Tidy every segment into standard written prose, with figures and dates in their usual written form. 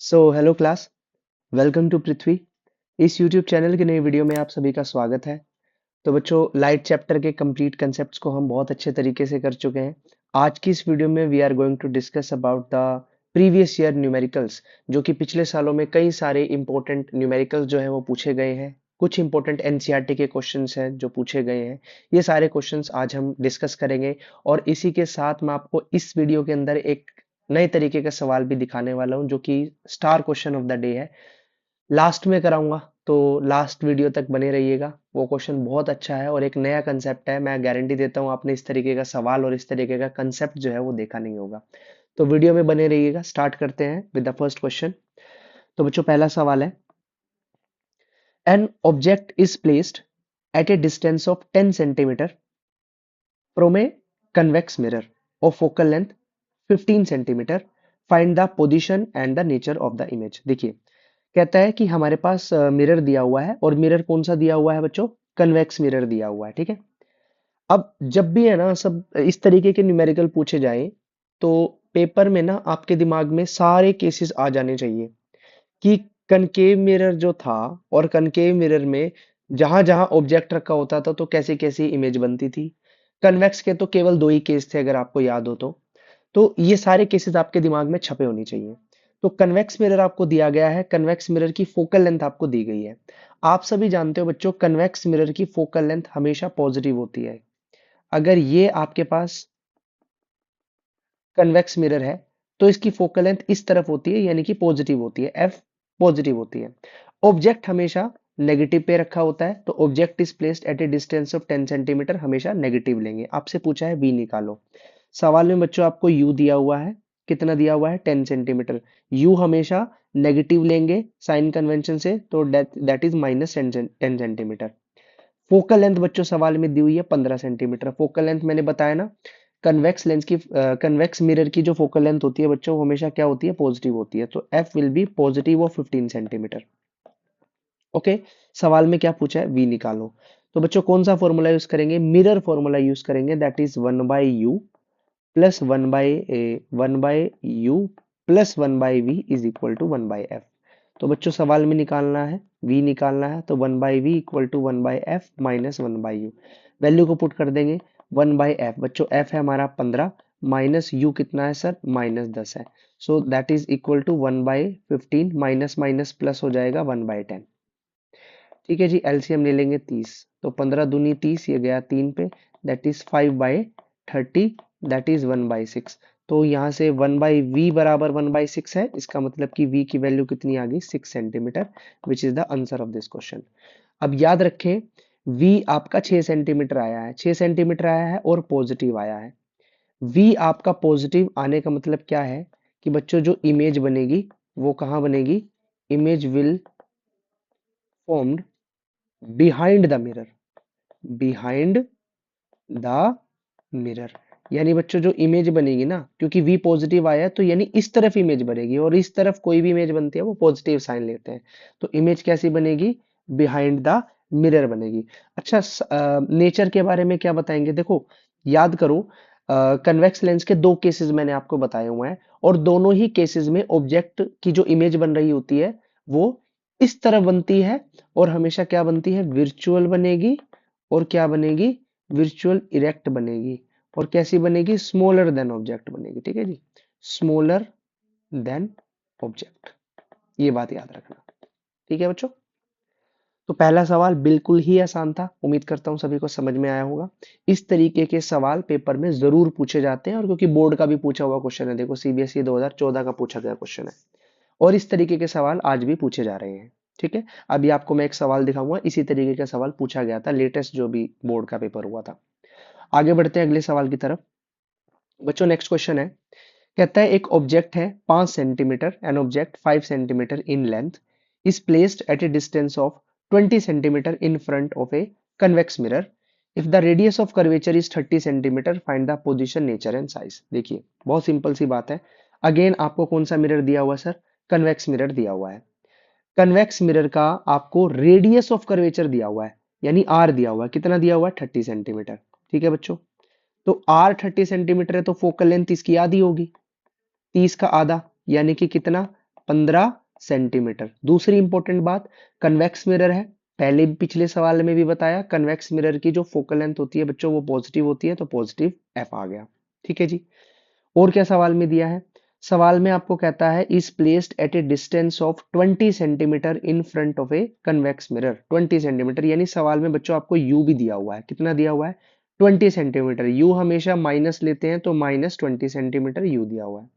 Hello class, welcome to पृथ्वी। इस YouTube channel के नई वीडियो में आप सभी का स्वागत है। तो बच्चों, लाइट चैप्टर के कंप्लीट कंसेप्ट्स को हम बहुत अच्छे तरीके से कर चुके हैं। आज की इस वीडियो में we are going to discuss about the previous year numericals, जो कि पिछले सालों में कई सारे इंपॉर्टेंट न्यूमेरिकल्स जो है वो पूछे गए हैं। कुछ इंपॉर्टेंट एनसीईआरटी के क्वेश्चंस हैं जो पूछे गए हैं। ये सारे क्वेश्चंस आज हम डिस्कस करेंगे और इसी के साथ मैं आपको इस वीडियो के अंदर एक नए तरीके का सवाल भी दिखाने वाला हूं, जो कि star question of the day है। लास्ट में कराऊंगा, तो लास्ट वीडियो तक बने रहिएगा। वो क्वेश्चन बहुत अच्छा है और एक नया कंसेप्ट है। मैं गारंटी देता हूँ आपने इस तरीके का सवाल और इस तरीके का कंसेप्ट जो है वो देखा नहीं होगा। तो वीडियो में बने रहिएगा। स्टार्ट करते हैं विद द फर्स्ट क्वेश्चन। तो बच्चों, पहला सवाल है, an object is placed at a distance of 10 centimetre from A convex mirror of focal length 15 centimetre. Find the position and the nature of the image. देखिए, कहता है कि हमारे पास मिरर दिया हुआ है और मिरर कौन सा दिया हुआ है बच्चों? कन्वेक्स मिरर दिया हुआ है, ठीक है। अब जब भी है ना, सब इस तरीके के न्यूमेरिकल पूछे जाएं तो पेपर में ना आपके दिमाग में सारे केसेस आ जाने चाहिए कि कनकेव मिरर जो था और कनकेव मिरर में जहां जहां ऑब्जेक्ट रखा होता था तो कैसे कैसी इमेज बनती थी। कन्वेक्स के तो केवल दो ही केस थे, अगर आपको याद हो तो ये सारे केसेस आपके दिमाग में छपे होने चाहिए। तो कन्वेक्स मिरर आपको दिया गया है, कन्वेक्स मिरर की फोकल लेंथ आपको दी गई है। आप सभी जानते हो बच्चों, कन्वेक्स मिरर की फोकल लेंथ हमेशा पॉजिटिव होती है। अगर ये आपके पास कन्वेक्स मिरर है तो इसकी फोकल लेंथ इस तरफ होती है, यानी कि पॉजिटिव होती है, एफ पॉजिटिव होती है। ऑब्जेक्ट हमेशा नेगेटिव पे रखा होता है, तो object is placed at a distance of 10 centimetre, हमेशा नेगेटिव लेंगे। आपसे पूछा है वी निकालो। सवाल में बच्चों आपको यू दिया हुआ है, कितना दिया हुआ है? 10 सेंटीमीटर। यू हमेशा नेगेटिव लेंगे साइन कन्वेंशन से, तो that is minus 10 centimetre. Focal length बच्चों सवाल में दी हुई है 15 सेंटीमीटर। फोकल लेंथ मैंने बताया ना, कन्वेक्स लेंस की कन्वेक्स मिरर की जो फोकल लेंथ होती है बच्चों, वो हमेशा क्या होती है? पॉजिटिव होती है। तो F will be positive of 15 centimetre. Okay, सवाल में क्या पूछा है? वी निकालो। तो बच्चों कौन सा फॉर्मूला यूज करेंगे? मिरर फॉर्मूला यूज करेंगे, that is 1/u plus 1/u plus 1/v is equal to 1/f। तो बच्चों सवाल में निकालना है, v निकालना है, तो 1/v equal to 1/f minus 1/u। Value को पुट कर देंगे 1/f। बच्चों f है हमारा 15 माइनस u कितना है सर? -10 है। So that is equal to 1/15 minus minus plus हो जाएगा 1/10। ठीक है जी, एलसीएम ले लेंगे 30। तो 15 दूनी 30, ये गया 3 पे, दैट इज 5/30, दैट इज 1/6। तो यहाँ से 1/v बराबर 1/6 है, इसका मतलब कि v की वैल्यू कितनी आ गई? 6 centimetre, which is the answer of this question. अब याद रखें, v आपका 6 सेंटीमीटर आया है, 6 सेंटीमीटर आया है और पॉजिटिव आया है। v आपका पॉजिटिव आने का मतलब क्या है कि बच्चों जो इमेज बनेगी वो कहाँ बनेगी? Image will formed behind the mirror, behind the mirror. यानी बच्चों जो इमेज बनेगी ना, क्योंकि v पॉजिटिव आया है तो यानी इस तरफ इमेज बनेगी, और इस तरफ कोई भी इमेज बनती है वो पॉजिटिव साइन लेते हैं। तो इमेज कैसी बनेगी? बिहाइंड द मिरर बनेगी। अच्छा, नेचर के बारे में क्या बताएंगे? देखो, याद करो, कन्वेक्स लेंस के दो केसेस मैंने आपको बताए हुए हैं, और दोनों ही केसेस में ऑब्जेक्ट की जो इमेज बन रही होती है वो इस तरफ बनती है, और हमेशा क्या बनती है? विर्चुअल बनेगी। और क्या बनेगी? विर्चुअल इरेक्ट बनेगी। और कैसी बनेगी? स्मॉलर देन ऑब्जेक्ट बनेगी। ठीक है जी, स्मॉलर देन ऑब्जेक्ट, ये बात याद रखना। ठीक है बच्चों, तो पहला सवाल बिल्कुल ही आसान था, उम्मीद करता हूं सभी को समझ में आया होगा। इस तरीके के सवाल पेपर में जरूर पूछे जाते हैं, और क्योंकि बोर्ड का भी पूछा हुआ क्वेश्चन है, देखो सीबीएसई 2014 का पूछा गया क्वेश्चन है, और इस तरीके के सवाल आज भी पूछे जा रहे हैं। ठीक है, अभी आपको मैं एक सवाल दिखाऊंगा, इसी तरीके का सवाल पूछा गया था लेटेस्ट जो भी बोर्ड का पेपर हुआ था। आगे बढ़ते हैं अगले सवाल की तरफ। बच्चों नेक्स्ट क्वेश्चन है, कहता है एक ऑब्जेक्ट है 5 centimetre, an object 5 centimetre in length is placed at a distance of 20 centimetre in front of a convex mirror. If the radius of curvature is 30 centimetre, find the position, nature and size. देखिए, बहुत simple सी बात है। Again आपको कौन सा mirror दिया हुआ है सर? कन्वेक्स मिरर दिया हुआ है। कन्वेक्स मिरर का आपको रेडियस ऑफ कर्वेचर दिया हुआ है, यानी आर दिया हुआ है। कितना दिया हुआ है? 30 सेंटीमीटर। ठीक है बच्चों, तो आर 30 सेंटीमीटर है, तो फोकल लेंथ इसकी आधी होगी, 30 का आधा, यानी कि कितना? 15 सेंटीमीटर। दूसरी इंपॉर्टेंट बात, कन्वेक्स मिरर है, पहले पिछले सवाल में भी बताया, कन्वेक्स मिरर की जो फोकल लेंथ होती है बच्चों वो पॉजिटिव होती है, तो पॉजिटिव एफ आ गया। ठीक है जी। और क्या सवाल में दिया है? सवाल में आपको कहता है is placed at a distance of 20 centimetre in front of a convex mirror. 20 centimetre, यानी सवाल में बच्चों आपको यू भी दिया हुआ है। कितना दिया हुआ है? 20 सेंटीमीटर। यू हमेशा माइनस लेते हैं, तो -20 सेंटीमीटर यू दिया हुआ है।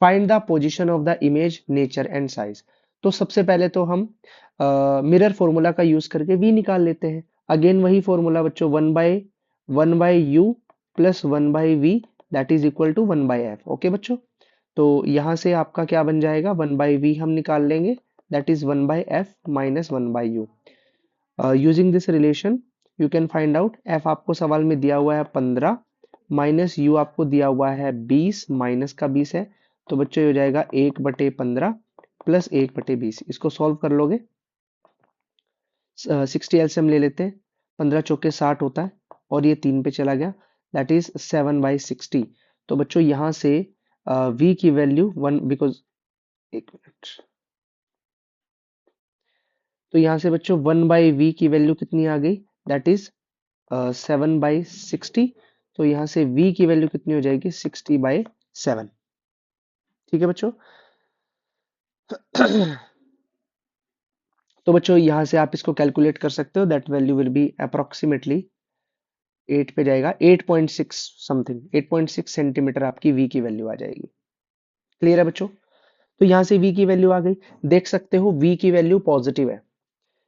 Find the position of the image, nature and size. तो सबसे पहले तो हम मिरर फॉर्मूला का यूज करके v निकाल लेते हैं। अगेन वही फॉर्मूला बच्चों, 1/1 u plus 1/v that is equal to 1/f। Okay बच्चों, तो यहाँ से आपका क्या बन जाएगा, 1/v हम निकाल लेंगे, that is 1/f minus 1/u। Using this relation you can find out, f आपको सवाल में दिया हुआ है 15 माइनस u आपको दिया हुआ है 20, माइनस का 20 है, तो बच्चों ये हो जाएगा 1/15 प्लस 1/20। इसको सॉल्व कर लोगे, 60 एलसीएम ले लेते हैं, 15 चौके 60 होता है, और ये 3 पे चला गया, दैट इज 7/60। तो बच्चों यहाँ से v की वैल्यू 1, बिकॉज एक मिनट, तो यहाँ से बच्चों 1/v की वैल्यू कितनी आ गई, दैट इज 7/60। तो यहाँ से v की वैल्यू कितनी हो जाएगी, 60/7। ठीक है बच्चों। तो बच्चों यहाँ से आप इसको कैलकुलेट कर सकते हो, that value will be approximately 8 पे जाएगा, 8.6 समथिंग, 8.6 सेंटीमीटर आपकी v की वैल्यू आ जाएगी। क्लियर है बच्चों? तो यहाँ से v की वैल्यू आ गई, देख सकते हो v की वैल्यू पॉजिटिव है।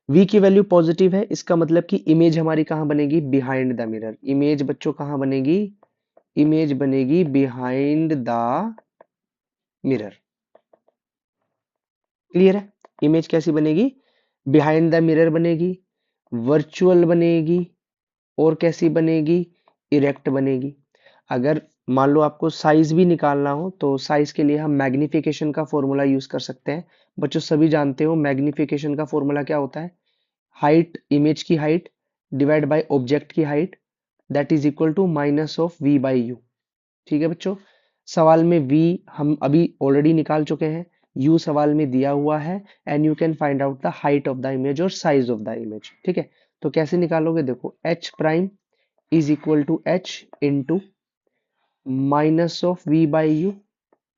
v की वैल्यू पॉजिटिव है, इसका मतलब कि इमेज हमारी कहाँ बनेगी, बिहाइंड द मिरर। इमेज बच्चों कहाँ बनेगी, इमेज बनेगी बिहाइंड द मिरर। क्लियर है? इमेज कैसी बनेगी, बिहाइंड द मिरर बनेगी, वर्चुअल बनेगी, और कैसी बनेगी, इरेक्ट बनेगी। अगर मान लो आपको साइज भी निकालना हो, तो साइज के लिए हम मैग्निफिकेशन का फॉर्मूला यूज कर सकते हैं। बच्चों सभी जानते हो मैग्निफिकेशन का फॉर्मूला क्या होता है, हाइट, इमेज की हाइट डिवाइड बाय ऑब्जेक्ट की height, that is equal to minus of v by u. ठीक है बच्चों, सवाल में v हम अभी ऑलरेडी निकाल चुके हैं, u सवाल में दिया हुआ है, and you can find out the height of the image और साइज ऑफ द इमेज। ठीक है, तो कैसे निकालोगे, देखो h prime is equal to h into minus of v by u,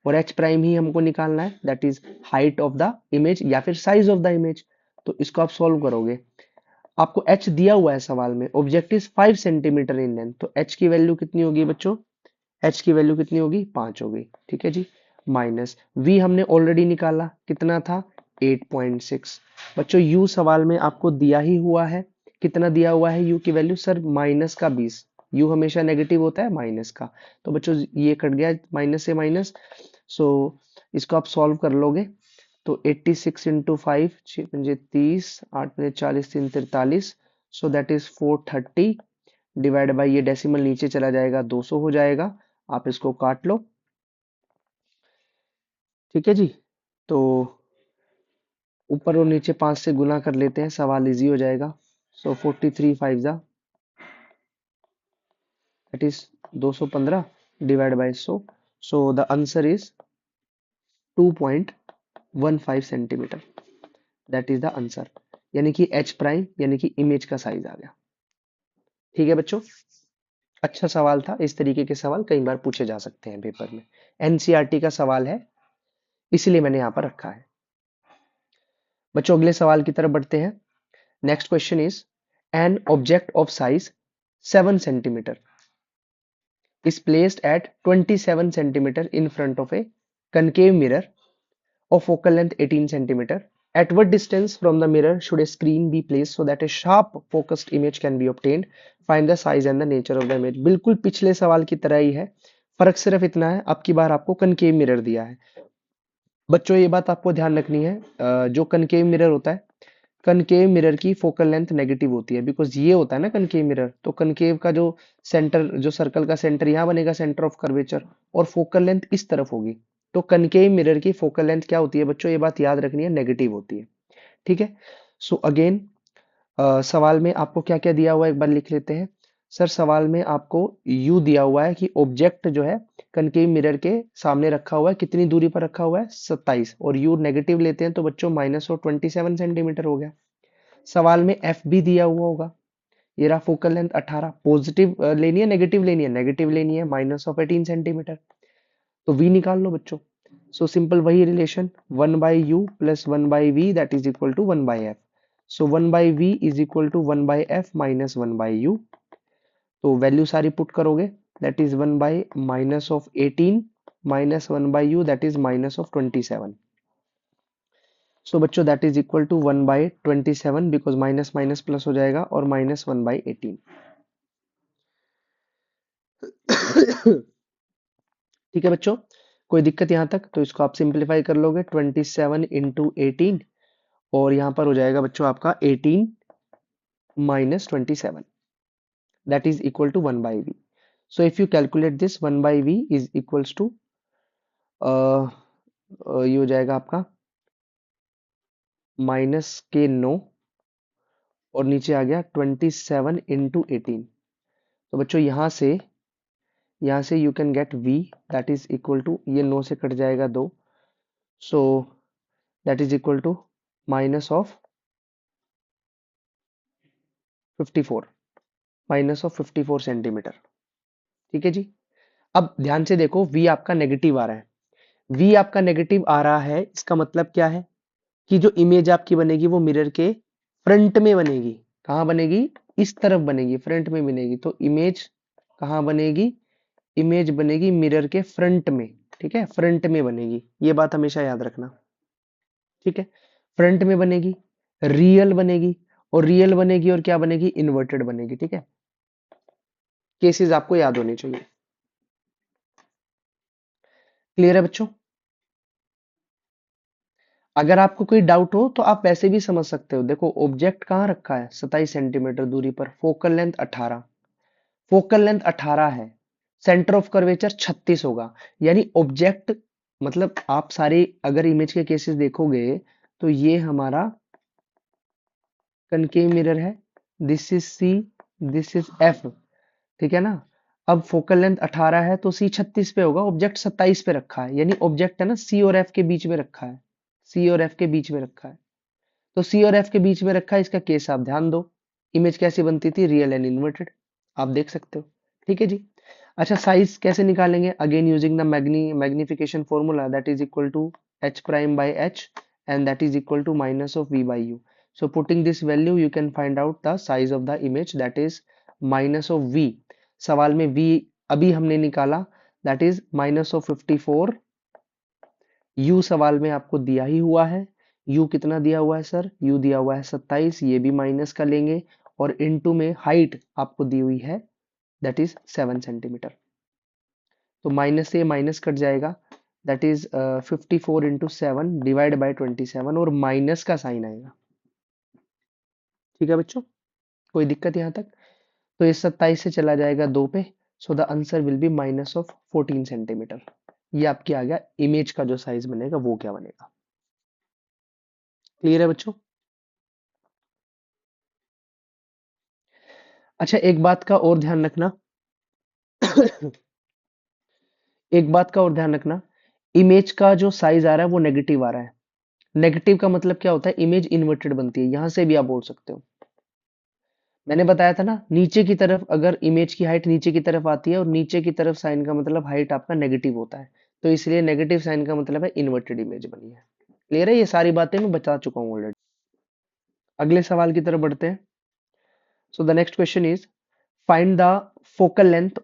और h प्राइम ही हमको निकालना है, that is height of the image या फिर साइज ऑफ द इमेज। तो इसको आप सॉल्व करोगे, आपको h दिया हुआ है सवाल में, object is 5 centimetre in length, तो h की वैल्यू कितनी होगी बच्चों, h की वैल्यू कितनी होगी, 5 होगी। ठीक है जी, माइनस v हमने ऑलरेडी निकाला, कितना था, 8.6। बच्चों u सवाल में आपको दिया ही हुआ है, कितना दिया हुआ है u की वैल्यू, सर माइनस का 20, u हमेशा नेगेटिव होता है माइनस का, तो बच्चों ये कट गया माइनस से माइनस, सो इसको आप सॉल्व कर लोगे, तो 86 into 5, 6×30, 8×40, 3×43, so that is 430 divide by, ये डेसिमल नीचे चला जाएगा, 200 हो जाएगा, आप इसको काट लो। ठीक है जी, तो ऊपर और नीचे 5 से गुना कर लेते हैं, सवाल इजी हो जाएगा। सो 43 5 that is 215 divide by 100, so the answer is 2.15 centimetre, that is the answer, यानी कि एच प्राइम यानी कि इमेज का साइज आ गया। ठीक है बच्चों, अच्छा सवाल था, इस तरीके के सवाल कई बार पूछे जा सकते हैं पेपर में, एनसीईआरटी का सवाल है, इसलिए मैंने यहाँ पर रखा है। बच्चों अगले सवाल की तरफ बढ़ते हैं। Next question is, an object of size 7 centimetre is placed at 27 centimeter in front of a concave mirror of focal length 18 centimeter. At what distance from the mirror should a screen be placed so that a sharp focused image can be obtained? Find the size and the nature of the image. बिल्कुल पिछले सवाल की तरह ही है, फर्क सिर्फ इतना है, अब की बार आपको कनकेव मिरर दिया है। बच्चों ये बात आपको ध्यान रखनी है, जो कनकेव मिरर होता है, कनकेव मिरर की फोकल लेंथ नेगेटिव होती है, बिकॉज ये होता है ना कनकेव मिरर, तो कनकेव का जो सेंटर, जो सर्कल का सेंटर यहाँ बनेगा, सेंटर ऑफ कर्वेचर, और फोकल लेंथ इस तरफ होगी, तो कनकेव मिरर की फोकल लेंथ क्या होती है बच्चों, ये बात याद रखनी है, नेगेटिव होती है। ठीक है, सो अगेन सवाल में आपको क्या क्या दिया हुआ है एक बार लिख लेते हैं। सर सवाल में आपको u दिया हुआ है कि ऑब्जेक्ट जो है कनकेव मिरर के सामने रखा हुआ है, कितनी दूरी पर रखा हुआ है 27, और u नेगेटिव लेते हैं तो बच्चों माइनस ऑफ 27 सेंटीमीटर हो गया। सवाल में f भी दिया हुआ होगा, ये रहा फोकल लेंथ 18, पॉजिटिव लेनी है नेगेटिव लेनी है, नेगेटिव लेनी है, माइनस ऑफ 18 सेंटीमीटर, तो v निकाल लो बच्चों। सो सिंपल वही relation 1 by u plus 1 by v that is equal to 1 by f. So 1 by v is equal to 1 by f minus 1 by u. तो वैल्यू सारी पुट करोगे, that is 1 by minus of 18 minus 1 by u that is minus of 27। So बच्चों that is equal to 1 by 27 because minus minus plus हो जाएगा, और minus 1 by 18। ठीक है बच्चों, कोई दिक्कत यहाँ तक? तो इसको आप सिंप्लीफाई कर लोगे, 27 इंटू 18, और यहाँ पर हो जाएगा बच्चों आपका 18 minus 27, that is equal to 1 by v. So if you calculate this, 1 by v is equals to ये हो जाएगा आपका माइनस के 9, और नीचे आ गया 27 इंटू 18। तो बच्चों यहाँ से you can get v that is equal to, ये 9 से कट जाएगा 2, so that is equal to minus of 54, minus of 54 centimetre. ठीक है जी। अब ध्यान से देखो, v आपका नेगेटिव आ रहा है, v आपका नेगेटिव आ रहा है, इसका मतलब क्या है कि जो इमेज आपकी बनेगी वो मिरर के फ्रंट में बनेगी। कहाँ बनेगी? इस तरफ बनेगी, फ्रंट में बनेगी। तो इमेज कहाँ बनेगी? इमेज बनेगी मिरर के फ्रंट में। ठीक है, फ्रंट में बनेगी, ये बात हमेशा याद रखना। ठीक है, फ्रंट में बनेगी, रियल बनेगी, और रियल बनेगी और क्या बनेगी? इन्वर्टेड बनेगी। ठीक है, केसेस आपको याद होने चाहिए। क्लियर है बच्चों? अगर आपको कोई डाउट हो तो आप वैसे भी समझ सकते हो। देखो ऑब्जेक्ट कहाँ रखा है? 27 सेंटीमीटर दूरी पर, फोकल लेंथ 18, फोकल लेंथ 18 है, सेंटर ऑफ कर्वेचर 36 होगा, यानी ऑब्जेक्ट, मतलब आप सारे अगर इमेज के केसेस देखोगे तो ये हमारा कनकेव मिरर है, this is C, this is F. ठीक है ना? अब फोकल लेंथ 18 है तो सी 36 पे होगा, ऑब्जेक्ट 27 पे रखा है, यानी ऑब्जेक्ट है ना सी और एफ के बीच में रखा है, सी और एफ के बीच में रखा है। तो सी और एफ के बीच में रखा है, इसका केस आप ध्यान दो। इमेज कैसी बनती थी? रियल एंड इन्वर्टेड, आप देख सकते हो। ठीक है जी। अच्छा, साइज कैसे निकालेंगे? Again using the magnification formula that is equal to h prime by h and that is equal to minus of v by u. So putting this value you can find out the size of the image, that is minus of v। सवाल में v अभी हमने निकाला, that is minus of 54, u सवाल में आपको दिया ही हुआ है। u कितना दिया हुआ है सर? u दिया हुआ है 27, ये भी माइनस का लेंगे, और इनटू में हाइट आपको दी हुई है दैट इज 7 सेंटीमीटर। तो माइनस से माइनस कट जाएगा, that is 54 into 7 divide by 27, और माइनस का साइन आएगा। ठीक है बच्चों, कोई दिक्कत यहाँ तक? तो ये 27 से चला जाएगा 2 पे, so the answer will be minus of 14 centimetre. ये आपके आ गया इमेज का जो साइज बनेगा वो क्या बनेगा। क्लियर है बच्चों? अच्छा, एक बात का और ध्यान रखना एक बात का और ध्यान रखना, इमेज का जो साइज आ रहा है वो नेगेटिव आ रहा है। नेगेटिव का मतलब क्या होता है? इमेज इन्वर्टेड बनती है, यहां से भी आप बोल सकते हो। मैंने बताया था ना, नीचे की तरफ अगर इमेज की हाइट नीचे की तरफ आती है और नीचे की तरफ साइन का मतलब हाइट आपका नेगेटिव होता है, तो इसलिए नेगेटिव साइन का मतलब है इन्वर्टेड इमेज बनी है। क्लियर है? ये सारी बातें मैं बता चुका हूँ ऑलरेडी। अगले सवाल की तरफ बढ़ते हैं। So the next question is, find the focal length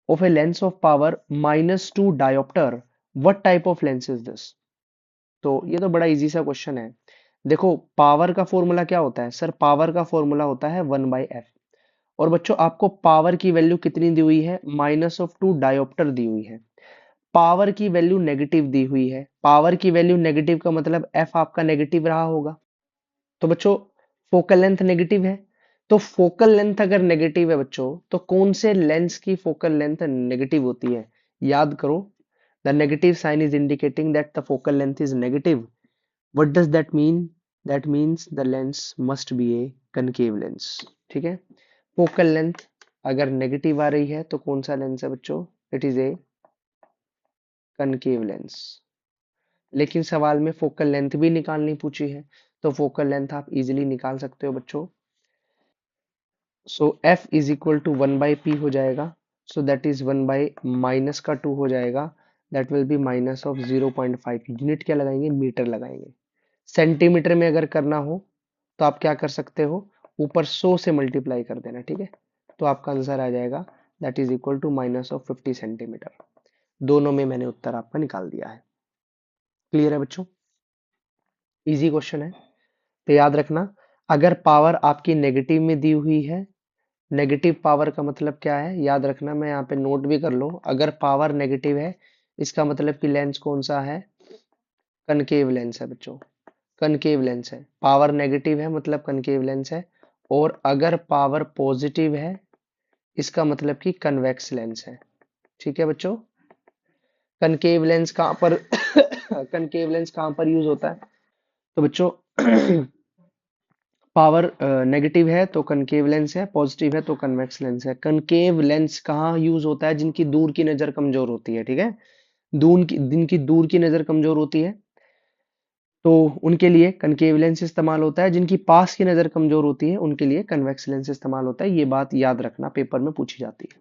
of a lens of power -2 dioptre, what type of lens is this? तो ये तो बड़ा इजी सा क्वेश्चन है। देखो पावर का फॉर्मूला क्या होता है सर? पावर का फॉर्मूला होता है 1/f। और बच्चों आपको पावर की वैल्यू कितनी दी हुई है? -2 डायोप्टर दी हुई है। पावर की वैल्यू नेगेटिव दी हुई है, पावर की वैल्यू नेगेटिव का मतलब f आपका नेगेटिव रहा होगा। तो बच्चों फोकल लेंथ नेगेटिव है, तो फोकल लेंथ अगर नेगेटिव है बच्चों, तो कौन से लेंस की फोकल लेंथ नेगेटिव होती है? याद करो, the negative sign is indicating that the focal length is negative. What does that mean? That means the lens must be a concave lens. ठीक है, फोकल लेंथ अगर नेगेटिव आ रही है तो कौन सा लेंस है बच्चों? It is a concave lens. लेकिन सवाल में फोकल लेंथ भी निकालनी पूछी है, तो फोकल लेंथ आप इजीली निकाल सकते हो बच्चों। So F is equal to 1/p हो जाएगा। सो दैट इज 1/- का 2 हो जाएगा। That will be minus of 0.5। Unit क्या लगाएंगे? मीटर लगाएंगे। सेंटीमीटर में अगर करना हो तो आप क्या कर सकते हो? ऊपर 100 से मल्टीप्लाई कर देना, ठीक है? तो आपका आंसर आ जाएगा that is equal to minus of 50 centimetre. दोनों में मैंने उत्तर आपका निकाल दिया है। क्लियर है बच्चों? इजी क्वेश्चन है। तो याद रखना, अगर पावर आपकी नेगेटिव में दी हुई है, नेगेटिव पावर का मतलब क्या है याद रखना, मैं यहाँ पे नोट भी कर लो। अगर पावर नेगेटिव है इसका मतलब कि लेंस कौन सा है? कनकेव लेंस है बच्चों। कनकेव लेंस है। पावर नेगेटिव है मतलब कनकेव लेंस है। और अगर पावर पॉजिटिव है इसका मतलब कि कन्वेक्स लेंस है। ठीक है बच्चों? कनकेव लेंस कहाँ पर कनकेव लेंस कहाँ पर यूज होता है? तो बच्चों पावर नेगेटिव है तो कनकेव लेंस है, पॉजिटिव है तो कन्वेक्स लेंस है। कनकेव लेंस कहाँ यूज होता है? जिनकी दूर की नजर कमजोर होती है, ठीक है? जिनकी दूर की नजर कमजोर होती है तो उनके लिए कनकेव लेंस इस्तेमाल होता है। जिनकी पास की नजर कमजोर होती है उनके लिए कन्वेक्स लेंस इस्तेमाल होता है। ये बात याद रखना, पेपर में पूछी जाती है।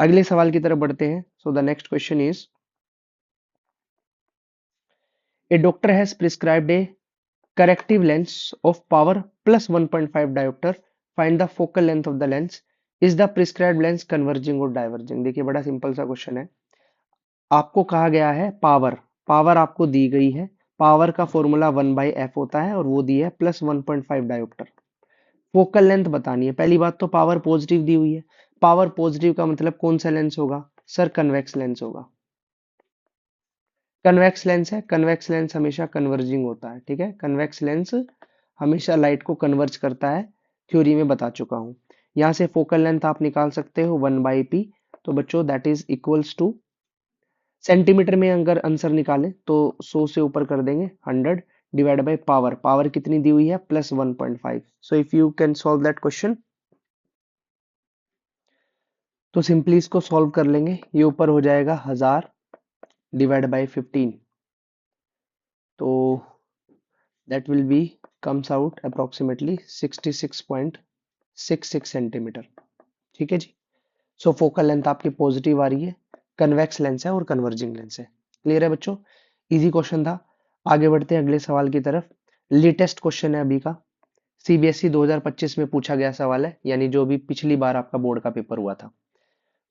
अगले सवाल की तरफ बढ़ते हैं। So the next question is, A doctor has prescribed A corrective lens of power plus 1.5 diopter. Find the focal length of the lens. Is the prescribed lens converging or diverging? देखिए बड़ा सिंपल सा question है। आपको कहा गया है power, power आपको दी गई है। पावर का फॉर्मूला 1/f होता है और वो दी है प्लस 1.5 डायोप्टर। फोकल लेंथ बतानी है। पहली बात तो पावर पॉजिटिव दी हुई है। पावर पॉजिटिव का मतलब कौन सा लेंस होगा? सर कन्वेक्स लेंस होगा। कन्वेक्स लेंस है, कन्वेक्स लेंस हमेशा कन्वर्जिंग होता है, ठीक है? कन्वेक्स लेंस हमेशा लाइट को कन्वर्ज करता है, थ्योरी में बता चुका हूं। यहां से फोकल लेंथ आप निकाल सकते हो 1/p। तो बच्चों that is equals to, centimetre में अगर आंसर निकालें तो 100 से ऊपर कर देंगे 100 डिवाइड बाय पावर। पावर कितनी दी हुई है? Plus 1.5। So if you can solve that question तो सिंपली इसको सॉल्व कर लेंगे। ये ऊपर हो जाएगा 1000 डिवाइड बाय 15। तो that will be comes out approximately 66.66 centimetre. ठीक है जी? सो फोकल लेंथ आपकी पॉजिटिव आ रही है, कन्वेक्स लेंस है और कन्वर्जिंग लेंस है। क्लियर है बच्चों? इजी क्वेश्चन था। आगे बढ़ते हैं अगले सवाल की तरफ। लेटेस्ट क्वेश्चन है अभी का, सीबीएसई 2025 में पूछा गया सवाल है, यानी जो भी पिछली बार आपका बोर्ड का पेपर हुआ था।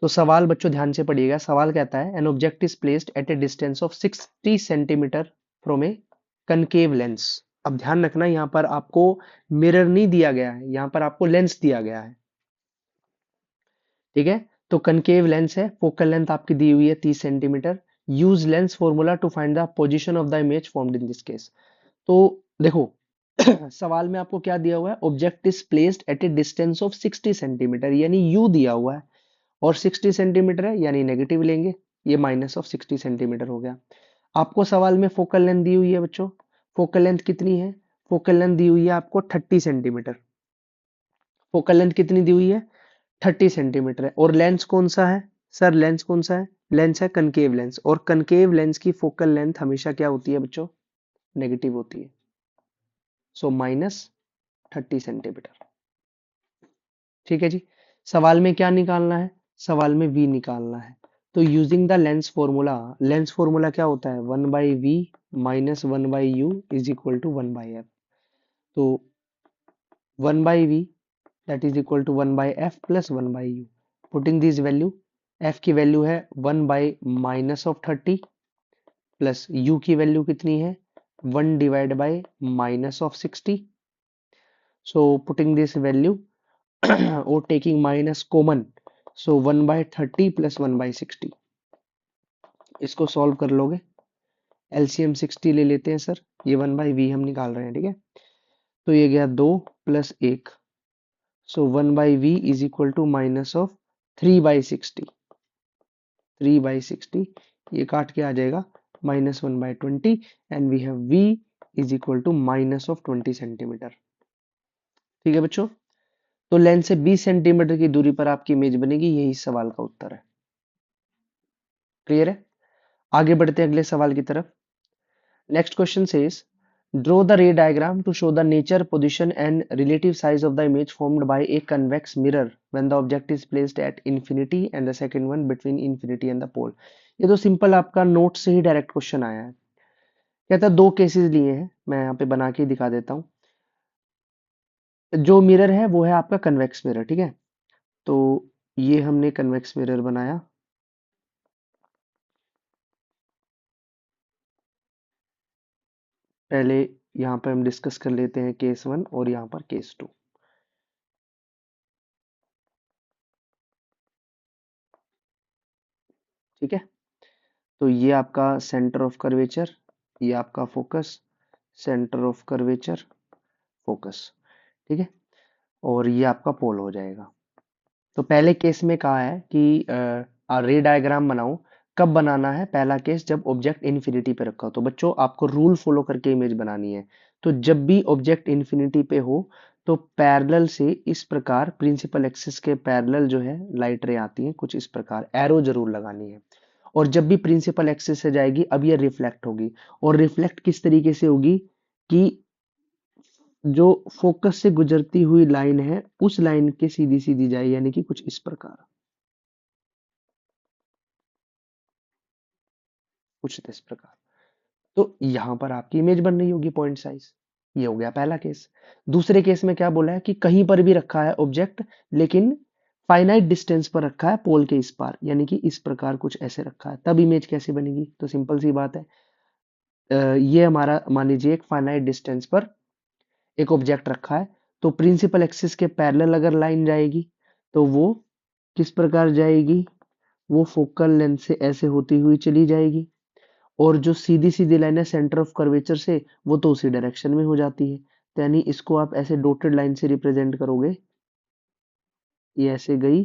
तो सवाल बच्चों ध्यान से पढ़िएगा। सवाल कहता है, an object is placed at a distance of 60 centimetre from A concave lens. अब ध्यान रखना, यहाँ पर आपको मिरर नहीं दिया गया है, यहाँ पर आपको लेंस दिया गया है, ठीक है? तो कनकेव लेंस है, फोकल लेंथ आपकी दी हुई है 30 centimetre. Use lens formula to find the position of the image formed in this case. तो देखो सवाल में आपको क्या दिया हुआ है? Object is placed at a distance of 60 centimetre, यानी यू दिया हुआ है और 60 सेंटीमीटर है, यानी नेगेटिव लेंगे। ये माइनस ऑफ 60 सेंटीमीटर हो गया। आपको सवाल में फोकल लेंथ दी हुई है बच्चों। फोकल लेंथ कितनी है? फोकल लेंथ दी हुई है आपको 30 सेंटीमीटर। फोकल लेंथ कितनी दी हुई है? 30 सेंटीमीटर है। और लेंस कौन सा है? सर लेंस कौन सा है? लेंस है कनकेव लेंस, और कनकेव लेंस की फोकल लेंथ हमेशा क्या होती है बच्चों? नेगेटिव होती है। So minus 30 centimetre. ठीक है जी? सवाल में क्या निकालना है? सवाल में v निकालना है। तो using the lens formula, lens formula क्या होता है? 1/v minus 1/u is equal to 1/f। तो 1/v that is equal to 1/f plus 1/u. Putting this value, f की वैल्यू है 1 by minus of 30 plus u की value कितनी है? 1 divide by minus of 60। So putting this value और taking minus common, सो 1/30 plus 1/60। इसको solve कर लोगे, LCM 60 ले लेते हैं सर, ये 1/v हम निकाल रहे हैं, ठीक है? तो ये गया 2 plus 1, so 1/v is equal to minus of 3/60। 3/60 ये काट के आ जाएगा minus 1/20 and we have v is equal to minus of 20 centimetre. ठीक है बच्चों? तो लेंस से 20 सेंटीमीटर की दूरी पर आपकी इमेज बनेगी, यही सवाल का उत्तर है। क्लियर है? आगे बढ़ते हैं अगले सवाल की तरफ। Next question says draw the ray diagram to show the nature position and relative size of the image formed by a convex mirror when the object is placed at infinity and the second one between infinity and the pole. ये तो simple आपका note से ही direct question आया है। कहता है दो cases लिए हैं, मैं यहाँ पे बना के दिखा देता हूँ। जो मिरर है वो है आपका कन्वेक्स मिरर, ठीक है। तो ये हमने कन्वेक्स मिरर बनाया। पहले यहाँ पे हम डिस्कस कर लेते हैं केस वन और यहाँ पर केस टू। ठीक है, तो ये आपका सेंटर ऑफ कर्वेचर, ये आपका focus, centre of curvature, focus. ठीक है, और ये आपका पोल हो जाएगा। तो पहले केस में कहा है कि रे डायग्राम बनाओ। कब बनाना है? पहला केस जब ऑब्जेक्ट इन्फिनिटी पे रखा हो। तो बच्चों आपको रूल फॉलो करके इमेज बनानी है। तो जब भी ऑब्जेक्ट इन्फिनिटी पे हो तो पैरेलल से इस प्रकार प्रिंसिपल एक्सिस के पैरेलल जो है लाइट रे आती है, कुछ इस प्रकार एरो जरूर लगानी है। और जब भी प्रिंसिपल एक्सिस से जाएगी अब ये रिफ्लेक्ट होगी। और रिफ्लेक्ट किस तरीके से होगी कि जो फोकस से गुजरती हुई लाइन है उस लाइन के सीधी सीधी जाए, यानी कि कुछ इस प्रकार, कुछ इस प्रकार। तो यहां पर आपकी इमेज बन रही होगी पॉइंट साइज। ये हो गया पहला केस। दूसरे केस में क्या बोला है कि कहीं पर भी रखा है ऑब्जेक्ट, लेकिन फाइनाइट डिस्टेंस पर रखा है पोल के इस पार, यानी कि इस प्रकार कुछ ऐसे रखा है, तब इमेज कैसे बनेगी? तो सिंपल सी बात है, ये हमारा मान लीजिए एक फाइनाइट डिस्टेंस पर एक ऑब्जेक्ट रखा है। तो प्रिंसिपल एक्सिस के पैरेलल अगर लाइन जाएगी तो वो किस प्रकार जाएगी? वो फोकल लेंथ से ऐसे होती हुई चली जाएगी। और जो सीधी सीधी लाइन है सेंटर ऑफ कर्वेचर से, वो तो उसी डायरेक्शन में हो जाती है। तो यानी इसको आप ऐसे डॉटेड लाइन से रिप्रेजेंट करोगे, ये ऐसे गई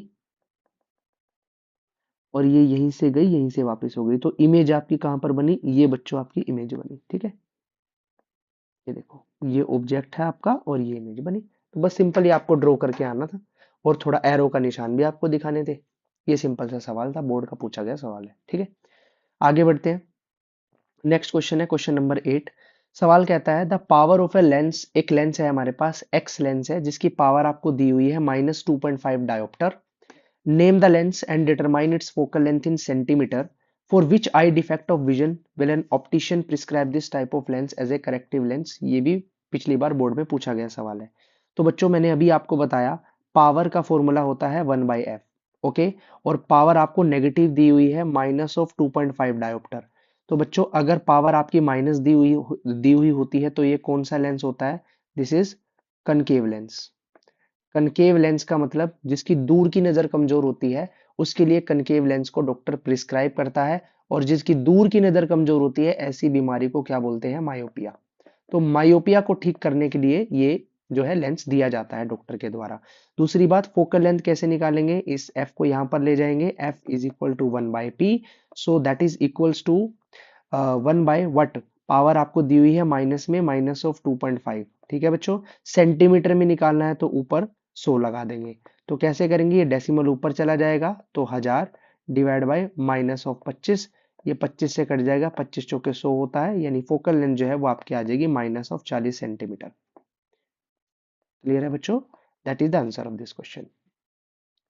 और ये यहीं से गई, यहीं से वापस हो गई। तो इमेज आपकी कहाँ पर बनी? ये बच्चों आपकी इमेज बनी। ठीक है, ये देखो, ये ऑब्जेक्ट है आपका और ये इमेज बनी। तो बस सिंपली आपको ड्रॉ करके आना था और थोड़ा एरो का निशान भी आपको दिखाने थे। ये सिंपल सा सवाल था, बोर्ड का पूछा गया सवाल है। ठीक है, आगे बढ़ते हैं। नेक्स्ट क्वेश्चन है क्वेश्चन नंबर 8। सवाल कहता है the power of a lens, एक लेंस है हमारे पास, एक्स लेंस है जिसकी पावर आपको दी हुई है -2.5 dioptre. Name the lens and determine its focal length in centimetre. For which eye defect of vision will an optician prescribe this type of lens as a corrective lens. ये भी पिछली बार board में पूछा गया सवाल है। तो बच्चों मैंने अभी आपको बताया पावर का फॉर्मूला होता है 1/f। ओके, और पावर आपको नेगेटिव दी हुई है -2.5 डायोप्टर। तो बच्चों अगर पावर आपकी माइनस दी हुई होती है तो ये कौन सा लेंस होता है? This is concave lens. Concave lens का मतलब जिसकी दूर की नजर कमजोर होती है उसके लिए कनकेव लेंस को डॉक्टर प्रिस्क्राइब करता है। और जिसकी दूर की नजर कमजोर होती है ऐसी बीमारी को क्या बोलते हैं? मायोपिया। तो मायोपिया को ठीक करने के लिए ये जो है लेंस दिया जाता है डॉक्टर के द्वारा। दूसरी बात, फोकल लेंथ कैसे निकालेंगे? इस एफ को यहाँ पर ले जाएंगे, F is equal to 1/p। So that is equals to 1/वट। पावर आपको दी हुई है माइनस में -2.5। ठीक है बच्चों, सेंटीमीटर में निकालना है तो ऊपर 100 लगा देंगे। तो कैसे करेंगे? ये डेसिमल ऊपर चला जाएगा तो 1000 डिवाइड बाय -25। ये 25 से कट जाएगा, 25 चौके 100 होता है, यानी फोकल लेंथ जो है वो आपकी आ जाएगी -40 सेंटीमीटर। क्लियर है बच्चों? That is the answer of this question.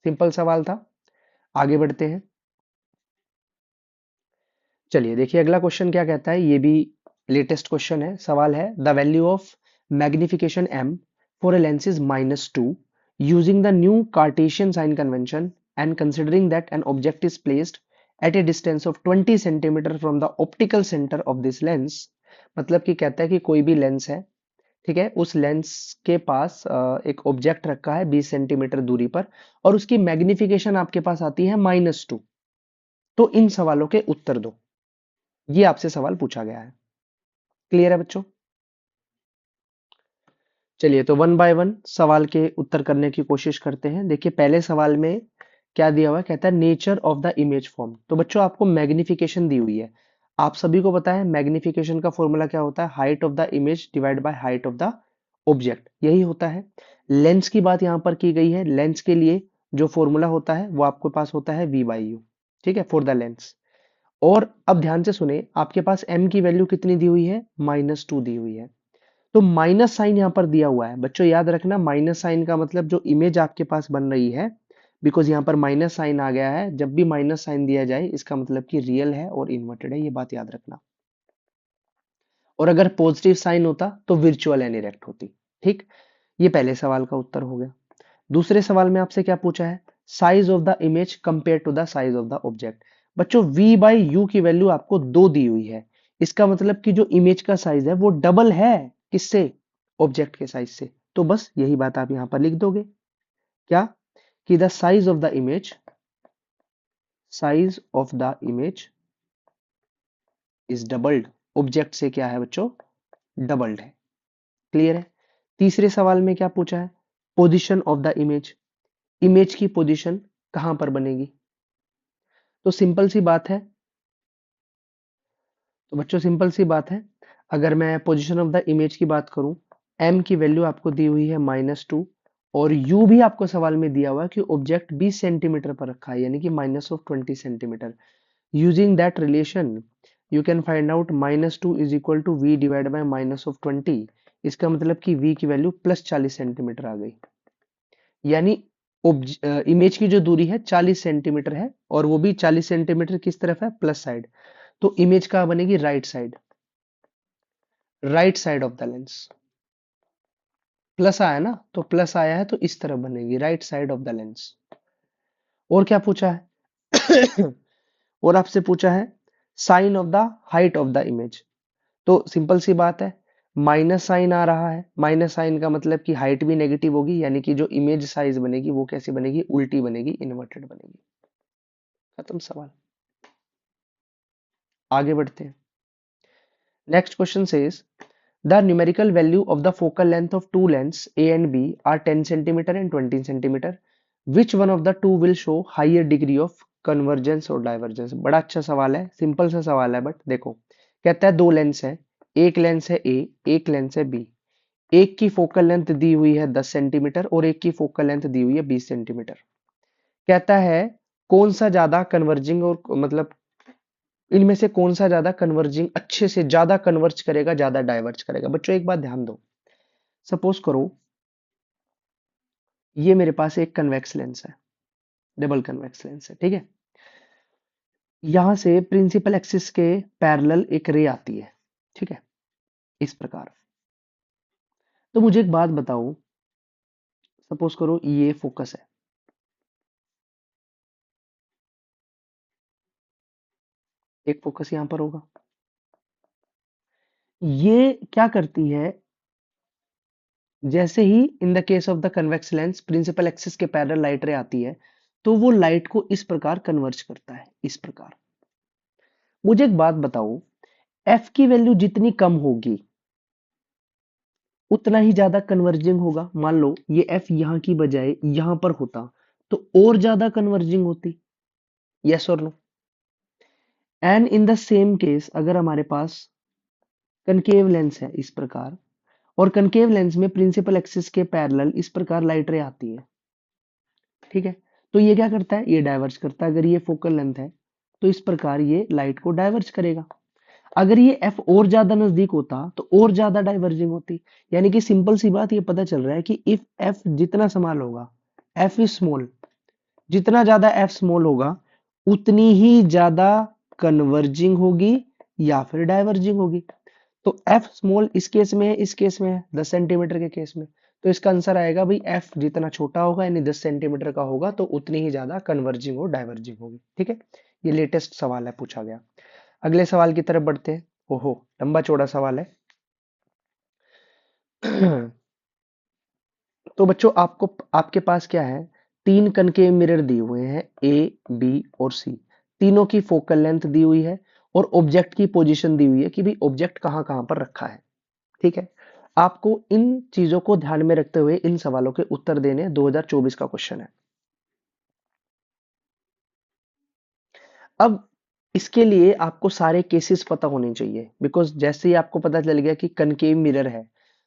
Simple सवाल था। आगे बढ़ते हैं। चलिए देखिए अगला क्वेश्चन क्या कहता है, ये भी लेटेस्ट क्वेश्चन है। सवाल है the value of magnification m for a lens is -2 using the new Cartesian sign convention and considering that an object is placed at a distance of 20 centimetre from the optical centre of this lens. मतलब कि कहता है कि कोई भी lens है, ठीक है, उस लेंस के पास एक ऑब्जेक्ट रखा है 20 सेंटीमीटर दूरी पर और उसकी मैग्निफिकेशन आपके पास आती है -2। तो इन सवालों के उत्तर दो, ये आपसे सवाल पूछा गया है। क्लियर है बच्चों? चलिए तो वन बाय वन सवाल के उत्तर करने की कोशिश करते हैं। देखिए पहले सवाल में क्या दिया हुआ है, कहता है nature of the image form. तो बच्चों आपको मैग्निफिकेशन दी हुई है। आप सभी को पता है मैग्निफिकेशन का फॉर्मूला क्या होता है? Height of the image divide by height of the object, यही होता है। लेंस की बात यहाँ पर की गई है। लेंस के लिए जो फॉर्मूला होता है वो आपके पास होता है v बाई यू, ठीक है, फॉर द लेंस। और अब ध्यान से सुने, आपके पास m की वैल्यू कितनी दी हुई है, -2 दी हुई है। तो माइनस साइन यहाँ पर दिया हुआ है बच्चों, याद रखना माइनस साइन का मतलब जो इमेज आपके पास बन रही है, बिकॉज यहाँ पर माइनस साइन आ गया है, जब भी माइनस साइन दिया जाए इसका मतलब कि रियल है और इन्वर्टेड है, ये बात याद रखना। और अगर पॉजिटिव साइन होता तो विर्चुअल एनिरेक्ट होती। ठीक, ये पहले सवाल का उत्तर हो गया। दूसरे सवाल में आपसे क्या पूछा है, size of the image compare to the size of the object. बच्चों v बाई यू की वैल्यू आपको 2 दी हुई है, इसका मतलब कि जो इमेज का साइज है वो डबल है किससे, ऑब्जेक्ट के साइज से। तो बस यही बात आप यहां पर लिख दोगे, क्या कि the size of the image is doubled, object से क्या है बच्चों, डबल्ड है। क्लियर है। तीसरे सवाल में क्या पूछा है, position of the image, image की पोजीशन कहां पर बनेगी। तो सिंपल सी बात है, तो बच्चों सिंपल सी बात है, अगर मैं पोजीशन ऑफ द इमेज की बात करूं, m की वैल्यू आपको दी हुई है -2, और u भी आपको सवाल में दिया हुआ है कि ऑब्जेक्ट 20 सेंटीमीटर पर रखा है, यानी कि -20 centimetre. Using that relation you can find out -2 is equal to v divide by -20। इसका मतलब कि v की वैल्यू +40 सेंटीमीटर आ गई, यानी इमेज की जो दूरी है 40 सेंटीमीटर है, और वो भी 40 सेंटीमीटर किस तरफ है, प्लस साइड। तो इमेज कहाँ बनेगी, right side, right side of the lens. Plus आया ना, तो प्लस आया है तो इस तरफ बनेगी, right side of the lens. और क्या पूछा है और आपसे पूछा है sign of the height of the image. तो सिंपल सी बात है, माइनस साइन आ रहा है, माइनस साइन का मतलब कि हाइट भी नेगेटिव होगी, यानी कि जो इमेज साइज बनेगी वो कैसी बनेगी, उल्टी बनेगी, इन्वर्टेड बनेगी। खत्म सवाल, आगे बढ़ते हैं। Next question says the numerical value of the focal length of two lengths A and B are 10 centimeter and 20 centimeter. Which one of the two will show higher degree of convergence और divergence? बड़ा अच्छा सवाल है, simple सा सवाल है, but देखो कहता है दो लेंस है, एक लेंस है A, एक लेंस है B। एक की फोकल लेंथ दी हुई है 10 सेंटीमीटर और एक की फोकल लेंथ दी हुई है 20 सेंटीमीटर। कहता है कौन सा ज्यादा कन्वर्जिंग और मतलब इनमें से कौन सा ज्यादा कन्वर्जिंग, अच्छे से ज्यादा कन्वर्ज करेगा, ज्यादा डाइवर्ज करेगा। बच्चों एक बात ध्यान दो, सपोज करो ये मेरे पास एक कन्वेक्स लेंस है, डबल कन्वेक्स लेंस है, ठीक है। यहां से प्रिंसिपल एक्सिस के पैरेलल एक रे आती है, ठीक है, इस प्रकार। तो मुझे एक बात बताओ, सपोज करो ये फोकस है, एक फोकस यहां पर होगा। ये क्या करती है, जैसे ही in the case of the convex lens principal axis के पैरेलल लाइट रे आती है, तो वो लाइट को इस प्रकार कन्वर्ज करता है, इस प्रकार। मुझे एक बात बताओ, एफ की वैल्यू जितनी कम होगी उतना ही ज्यादा कन्वर्जिंग होगा। मान लो ये एफ यहां की बजाय यहां पर होता तो और ज्यादा कन्वर्जिंग होती, यस और no. And in the same case अगर हमारे पास कनकेव लेंस है इस प्रकार, और कनकेव लेंस में प्रिंसिपल एक्सिस के पैरेलल इस प्रकार लाइट रे आती है, ठीक है, तो ये क्या करता है, ये डाइवर्ज करता है। अगर ये फोकल लेंथ है तो इस प्रकार ये लाइट को डाइवर्ज करेगा। अगर ये एफ और ज्यादा नजदीक होता तो और ज्यादा डाइवर्जिंग होती। यानी कि सिंपल सी बात ये पता चल रहा है कि इफ एफ जितना स्मॉल होगा, एफ इज स्मॉल, जितना ज्यादा एफ स्मॉल होगा उतनी ही ज्यादा कन्वर्जिंग होगी या फिर डाइवर्जिंग होगी। तो एफ स्मॉल इस केस में है, इस केस में है 10 सेंटीमीटर के केस में, तो इसका आंसर आएगा भाई एफ जितना छोटा होगा यानी 10 सेंटीमीटर का होगा तो उतनी ही ज्यादा कन्वर्जिंग और डाइवर्जिंग होगी। ठीक है, ये लेटेस्ट सवाल है, पूछा गया। अगले सवाल की तरफ बढ़ते हैं। ओहो लंबा चौड़ा सवाल है तो बच्चों आपको, आपके पास क्या है, तीन कनकेव मिरर दिए हुए हैं ए बी और सी। तीनों की फोकल लेंथ दी हुई है और ऑब्जेक्ट की पोजीशन दी हुई है कि भाई ऑब्जेक्ट कहां कहां पर रखा है। ठीक है, आपको इन चीजों को ध्यान में रखते हुए इन सवालों के उत्तर देने, 2024 का क्वेश्चन है। अब इसके लिए आपको सारे केसेस पता होने चाहिए, बिकॉज जैसे ही आपको पता चल गया कि कनकेव मिरर है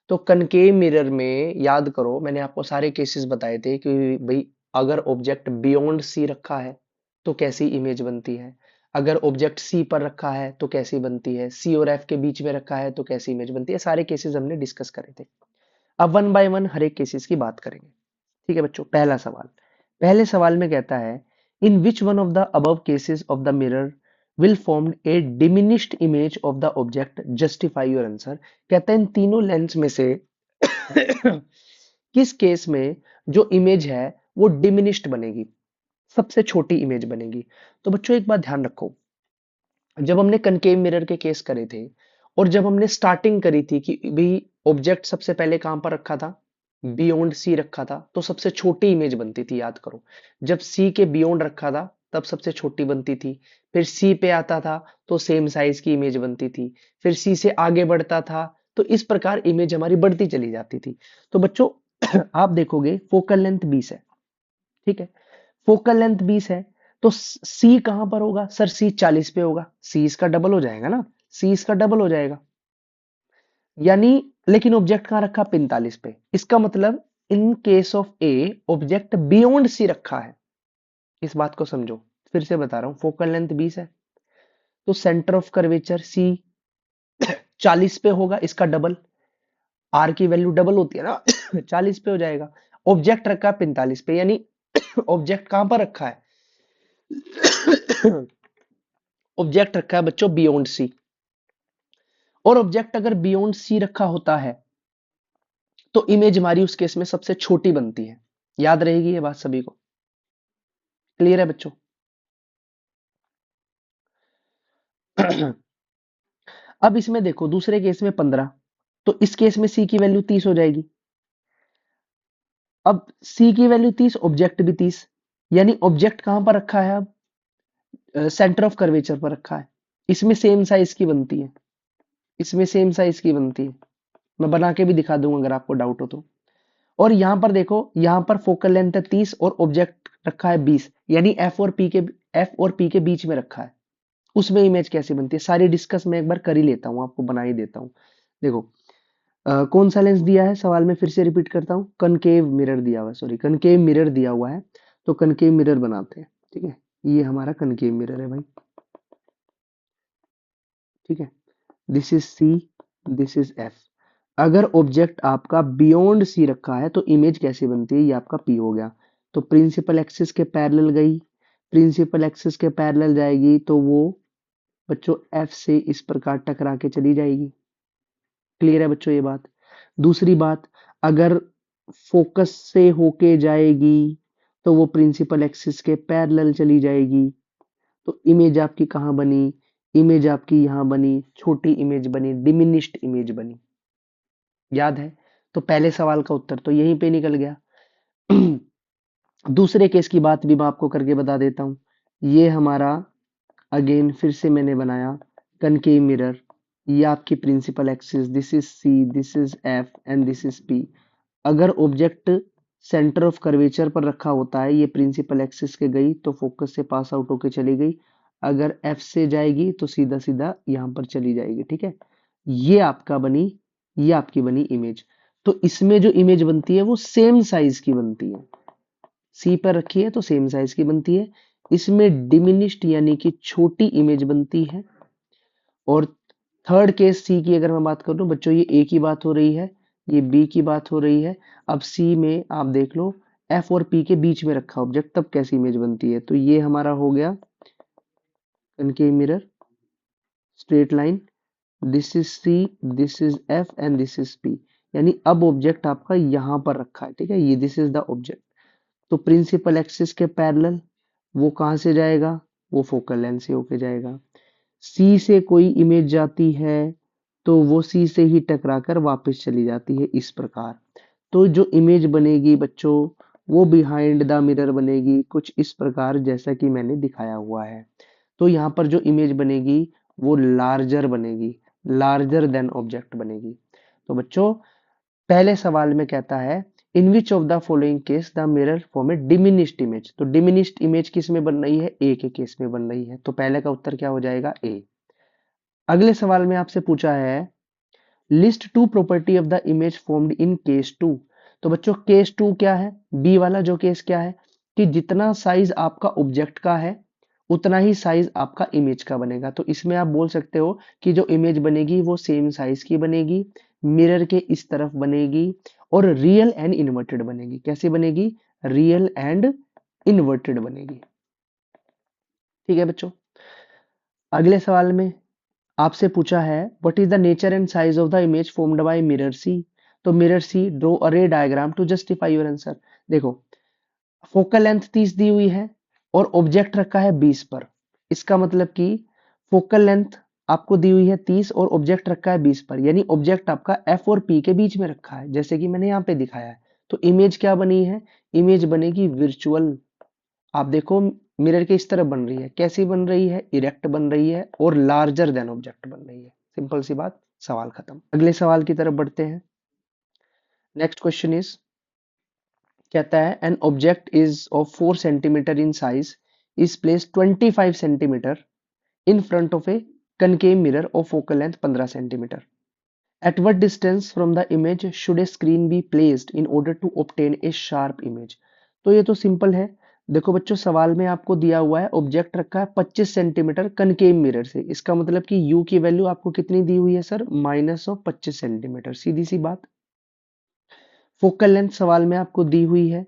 तो कनकेव मिरर में याद करो, मैंने आपको सारे केसेस बताए थे कि भाई अगर ऑब्जेक्ट बियॉन्ड सी रखा है तो कैसी इमेज बनती है, अगर ऑब्जेक्ट सी पर रखा है तो कैसी बनती है, सी और एफ के बीच में रखा है तो कैसी इमेज बनती है, सारे केसेस हमने डिस्कस करे थे। अब वन बाय वन हर एक केसेस की बात करेंगे। ठीक है बच्चों, पहला सवाल, पहले सवाल में कहता है in which one of the above cases of the mirror will form a diminished image of the object, justify your answer. कहता है इन तीनों लेंस में से किस केस में जो इमेज है वो डिमिनिश्ड बनेगी, सबसे छोटी इमेज बनेगी। तो बच्चों एक बात ध्यान रखो, जब हमने कनकेव मिरर के केस करे थे और जब हमने स्टार्टिंग करी थी कि भाई ऑब्जेक्ट सबसे पहले कहां पर रखा था, बियॉन्ड सी रखा था, तो सबसे छोटी इमेज बनती थी, याद करो। जब सी के बियॉन्ड रखा था तब सबसे छोटी बनती थी, फिर सी पे आता था तो सेम साइज की इमेज बनती थी, फिर सी से आगे बढ़ता था तो इस प्रकार इमेज हमारी बढ़ती चली जाती थी। तो बच्चों आप देखोगे फोकल लेंथ 20 है, ठीक है, फोकल लेंथ 20 है, तो सी कहां पर होगा सर, सी 40 पे होगा, सी इसका डबल हो जाएगा ना, सी इसका डबल हो जाएगा, यानी लेकिन ऑब्जेक्ट कहां रखा 45 पे, इसका मतलब in case of a object beyond C रखा है। इस बात को समझो, फिर से बता रहा हूं, फोकल लेंथ 20 है तो सेंटर ऑफ कर्वेचर सी 40 पे होगा, इसका डबल, आर की वैल्यू डबल होती है ना 40 पे हो जाएगा, ऑब्जेक्ट रखा 45 पे, यानी ऑब्जेक्ट कहां पर रखा है ऑब्जेक्ट रखा है बच्चों बियॉन्ड सी, और ऑब्जेक्ट अगर बियॉन्ड सी रखा होता है तो इमेज हमारी उस केस में सबसे छोटी बनती है। याद रहेगी ये बात सभी को, क्लियर है बच्चों? अब इसमें देखो दूसरे केस में 15, तो इस केस में सी की वैल्यू 30 हो जाएगी। अब सी की वैल्यू 30, ऑब्जेक्ट भी 30, यानी ऑब्जेक्ट कहां पर रखा है, अब सेंटर ऑफ कर्वेचर पर रखा है, इसमें सेम साइज की बनती है, इसमें सेम साइज की बनती है, मैं बना के भी दिखा दूंगा अगर आपको डाउट हो तो। और यहां पर देखो, यहां पर फोकल लेंथ है 30 और ऑब्जेक्ट रखा है 20, यानी एफ और पी के बीच में रखा है, उसमें इमेज कैसे बनती है सारी डिस्कस मैं एक बार कर ही लेता हूं, आपको बना ही देता हूं। देखो कौन सा लेंस दिया है सवाल में, फिर से रिपीट करता हूं, कनकेव मिरर दिया हुआ है, सॉरी कनकेव मिरर दिया हुआ है, तो कनकेव मिरर बनाते हैं। ठीक है, ये हमारा कनकेव मिरर है भाई, ठीक है, this is C, this is F. अगर ऑब्जेक्ट आपका बियॉन्ड सी रखा है तो इमेज कैसे बनती है, ये आपका पी हो गया, तो प्रिंसिपल एक्सिस के पैरेलल गई, प्रिंसिपल एक्सिस के पैरेलल जाएगी तो वो बच्चों एफ से इस प्रकार टकरा के चली जाएगी। क्लियर है बच्चों ये बात? दूसरी बात, अगर फोकस से होके जाएगी तो वो प्रिंसिपल एक्सिस के पैरेलल चली जाएगी, तो इमेज आपकी कहाँ बनी, इमेज आपकी यहाँ बनी, छोटी इमेज बनी, डिमिनिश्ड इमेज बनी। याद है? तो पहले सवाल का उत्तर तो यहीं पे निकल गया। दूसरे केस की बात भी मैं आपको करके बता देता हूं, ये हमारा अगेन फिर से मैंने बनाया कनकेव मिरर, ये आपकी principal axis, this is C, this is F and this is P. अगर ऑब्जेक्ट सेंटर ऑफ कर्वेचर पर रखा होता है, ये प्रिंसिपल एक्सिस के गई तो फोकस से पास आउट होके चली गई, अगर एफ से जाएगी तो सीधा सीधा यहां पर चली जाएगी। ठीक है, ये आपका बनी, ये आपकी बनी इमेज। तो इसमें जो इमेज बनती है वो सेम साइज की बनती है, सी पर रखी है तो सेम साइज की बनती है, इसमें डिमिनिश्ड यानी कि छोटी इमेज बनती है। और थर्ड केस सी की अगर मैं बात करूं बच्चों, ये ए की बात हो रही है, ये बी की बात हो रही है, अब सी में आप देख लो एफ और पी के बीच में रखा ऑब्जेक्ट, तब कैसी इमेज बनती है, तो ये हमारा हो गया concave mirror, straight line, this is C, this is F and this is P, यानी अब ऑब्जेक्ट आपका यहां पर रखा है। ठीक है, ये दिस इज द ऑब्जेक्ट, तो प्रिंसिपल एक्सिस के पैरेलल वो कहां से जाएगा, वो फोकल लेंथ से होके जाएगा। सी से कोई इमेज जाती है तो वो सी से ही टकराकर वापस चली जाती है, इस प्रकार। तो जो इमेज बनेगी बच्चों वो बिहाइंड द मिरर बनेगी कुछ इस प्रकार जैसा कि मैंने दिखाया हुआ है। तो यहाँ पर जो इमेज बनेगी वो लार्जर बनेगी, लार्जर देन ऑब्जेक्ट बनेगी। तो बच्चों पहले सवाल में कहता है in which of the following case the mirror form a diminished image, तो डिमिनिश्ड इमेज किस में बन रही है, ए के केस में बन रही है, तो पहले का उत्तर क्या हो जाएगा, ए। अगले सवाल में आपसे पूछा है list two property of the image formed in case two. तो बच्चों केस टू क्या है, बी वाला जो केस क्या है कि जितना साइज आपका ऑब्जेक्ट का है उतना ही साइज आपका इमेज का बनेगा। तो इसमें आप बोल सकते हो कि जो इमेज बनेगी वो सेम साइज की बनेगी, मिरर के इस तरफ बनेगी और रियल एंड इन्वर्टेड बनेगी। कैसी बनेगी, रियल एंड इन्वर्टेड बनेगी। ठीक है बच्चों, अगले सवाल में आपसे पूछा है what is the nature and size of the image formed by mirror C. तो mirror C draw a ray diagram to justify your answer. देखो फोकल लेंथ 30 दी हुई है और ऑब्जेक्ट रखा है 20 पर। इसका मतलब कि फोकल लेंथ आपको दी हुई है 30 और ऑब्जेक्ट रखा है 20 पर, यानी ऑब्जेक्ट आपका एफ और पी के बीच में रखा है जैसे कि मैंने यहाँ पे दिखाया है। तो इमेज क्या बनी है, इमेज बनेगी वर्चुअल। आप देखो मिरर के इस तरफ बन रही है, कैसी बन रही है, इरेक्ट बन रही है और लार्जर देन ऑब्जेक्ट बन रही है। सिंपल सी बात, सवाल खत्म। अगले सवाल की तरफ बढ़ते हैं। नेक्स्ट क्वेश्चन इज, कहता है an object is of 4 centimetre in size is place 25 centimetre in front of a concave mirror of focal length 15 centimetre. At what distance from the image should a screen be placed in order to obtain a sharp image. तो ये तो simple है। देखो बच्चों सवाल में आपको दिया हुआ है ऑब्जेक्ट रखा है 25 सेंटीमीटर कनकेव मिरर से, इसका मतलब कि u की वैल्यू आपको कितनी दी हुई है सर, -25 सेंटीमीटर। सीधी सी बात। फोकल लेंथ सवाल में आपको दी हुई है,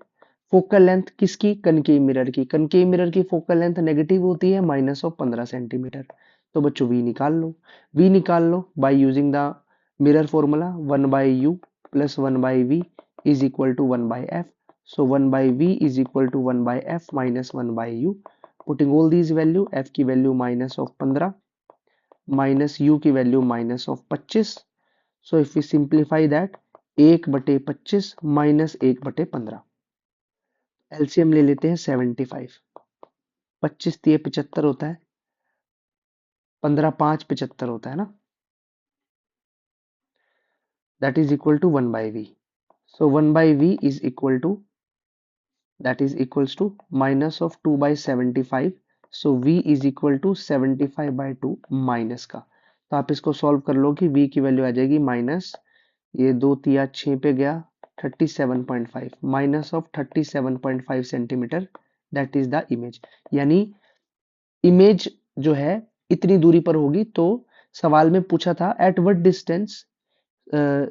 फोकल लेंथ किसकी, कनकेव मिरर की। कनकेव मिरर की फोकल लेंथ नेगेटिव होती है -15 सेंटीमीटर। तो बच्चों v निकाल लो, v निकाल लो by using the mirror formula 1/u plus 1/v is equal to 1/f। So 1/v is equal to 1/f minus 1/u। Putting all these value, f की value -15 minus u की value -25। So if we simplify that 1/25 minus 1/15, LCM ले लेते हैं 75। 25 तिये 75 होता है, 15 5 75 होता है ना, that is equal to 1/v। So 1/v is equal to, that is equals to minus of 2/75। So v is equal to 75/2 minus का। तो आप इसको सॉल्व कर लो कि v की वैल्यू आ जाएगी माइनस, ये 2 तिया 6 पे गया 37.5 minus of 37.5 centimetre, that is the image. यानी इमेज जो है इतनी दूरी पर होगी। तो सवाल में पूछा था at what distance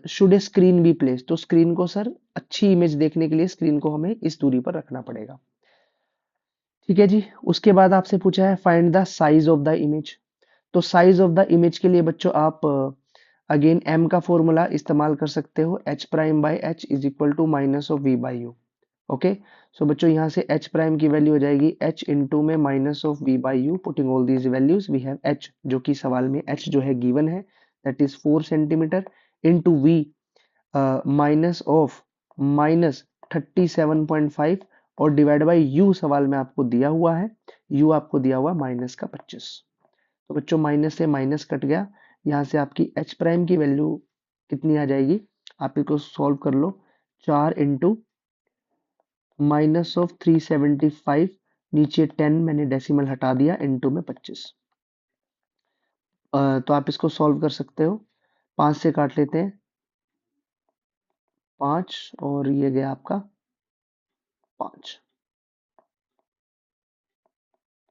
should a screen be place. तो स्क्रीन को सर अच्छी इमेज देखने के लिए स्क्रीन को हमें इस दूरी पर रखना पड़ेगा। ठीक है जी, उसके बाद आपसे पूछा है find the size of the image. तो साइज ऑफ द इमेज के लिए बच्चों आप अगेन m का फॉर्मूला इस्तेमाल कर सकते हो, h prime by H is equal to minus of v by u. Okay, so बच्चों यहाँ से h प्राइम की वैल्यू हो जाएगी h इंटू में minus of v by u. Putting all these values we have h जो कि सवाल में h जो है गिवन है that is 4 centimetre into v minus of -37.5 और डिवाइड बाई u सवाल में आपको दिया हुआ है, u आपको दिया हुआ -25। तो बच्चों माइनस से माइनस कट गया, यहाँ से आपकी h प्राइम की वैल्यू कितनी आ जाएगी, आप इसको सॉल्व कर लो। 4 इंटू -375, नीचे 10 मैंने डेसिमल हटा दिया, इंटू में 25। तो आप इसको सॉल्व कर सकते हो, 5 से काट लेते हैं 5 और ये गया आपका 5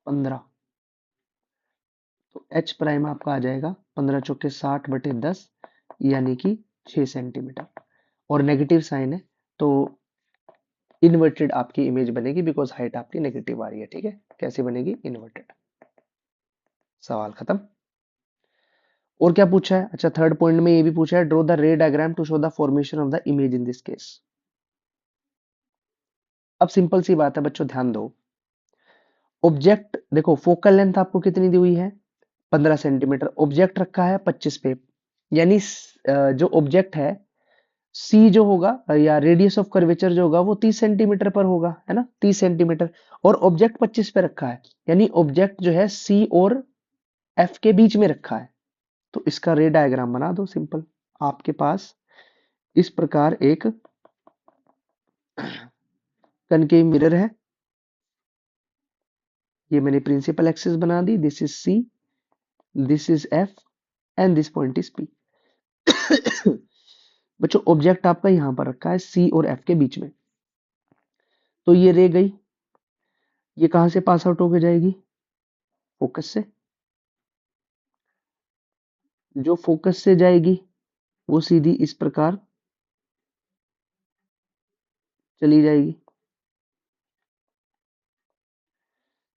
15। तो h प्राइम आपका आ जाएगा 15 चौके 60/10 यानी कि 6 सेंटीमीटर। और नेगेटिव साइन है तो इन्वर्टेड आपकी इमेज बनेगी बिकॉज हाइट आपकी नेगेटिव आ रही है। ठीक है, कैसे बनेगी, इन्वर्टेड। सवाल खत्म। और क्या पूछा है, अच्छा थर्ड पॉइंट में ये भी पूछा है draw the ray diagram to show the formation of the image in this case. अब सिंपल सी बात है बच्चों, ध्यान दो। ऑब्जेक्ट देखो फोकल लेंथ आपको कितनी दी हुई है 15 सेंटीमीटर, ऑब्जेक्ट रखा है 25 पे, यानी जो ऑब्जेक्ट है सी जो होगा या रेडियस ऑफ कर्वेचर जो होगा वो 30 सेंटीमीटर पर होगा, है ना, 30 सेंटीमीटर। और ऑब्जेक्ट 25 पे रखा है, यानी ऑब्जेक्ट जो है सी और एफ के बीच में रखा है। तो इसका रे डायग्राम बना दो सिंपल। आपके पास इस प्रकार एक कनकेव मिरर है, ये मैंने प्रिंसिपल एक्सिस बना दी, this is C, this is F and this point is P. बच्चों ऑब्जेक्ट आपका यहां पर रखा है सी और एफ के बीच में, तो ये रे गई, ये कहां से पास आउट होकर जाएगी, फोकस से। जो फोकस से जाएगी वो सीधी इस प्रकार चली जाएगी।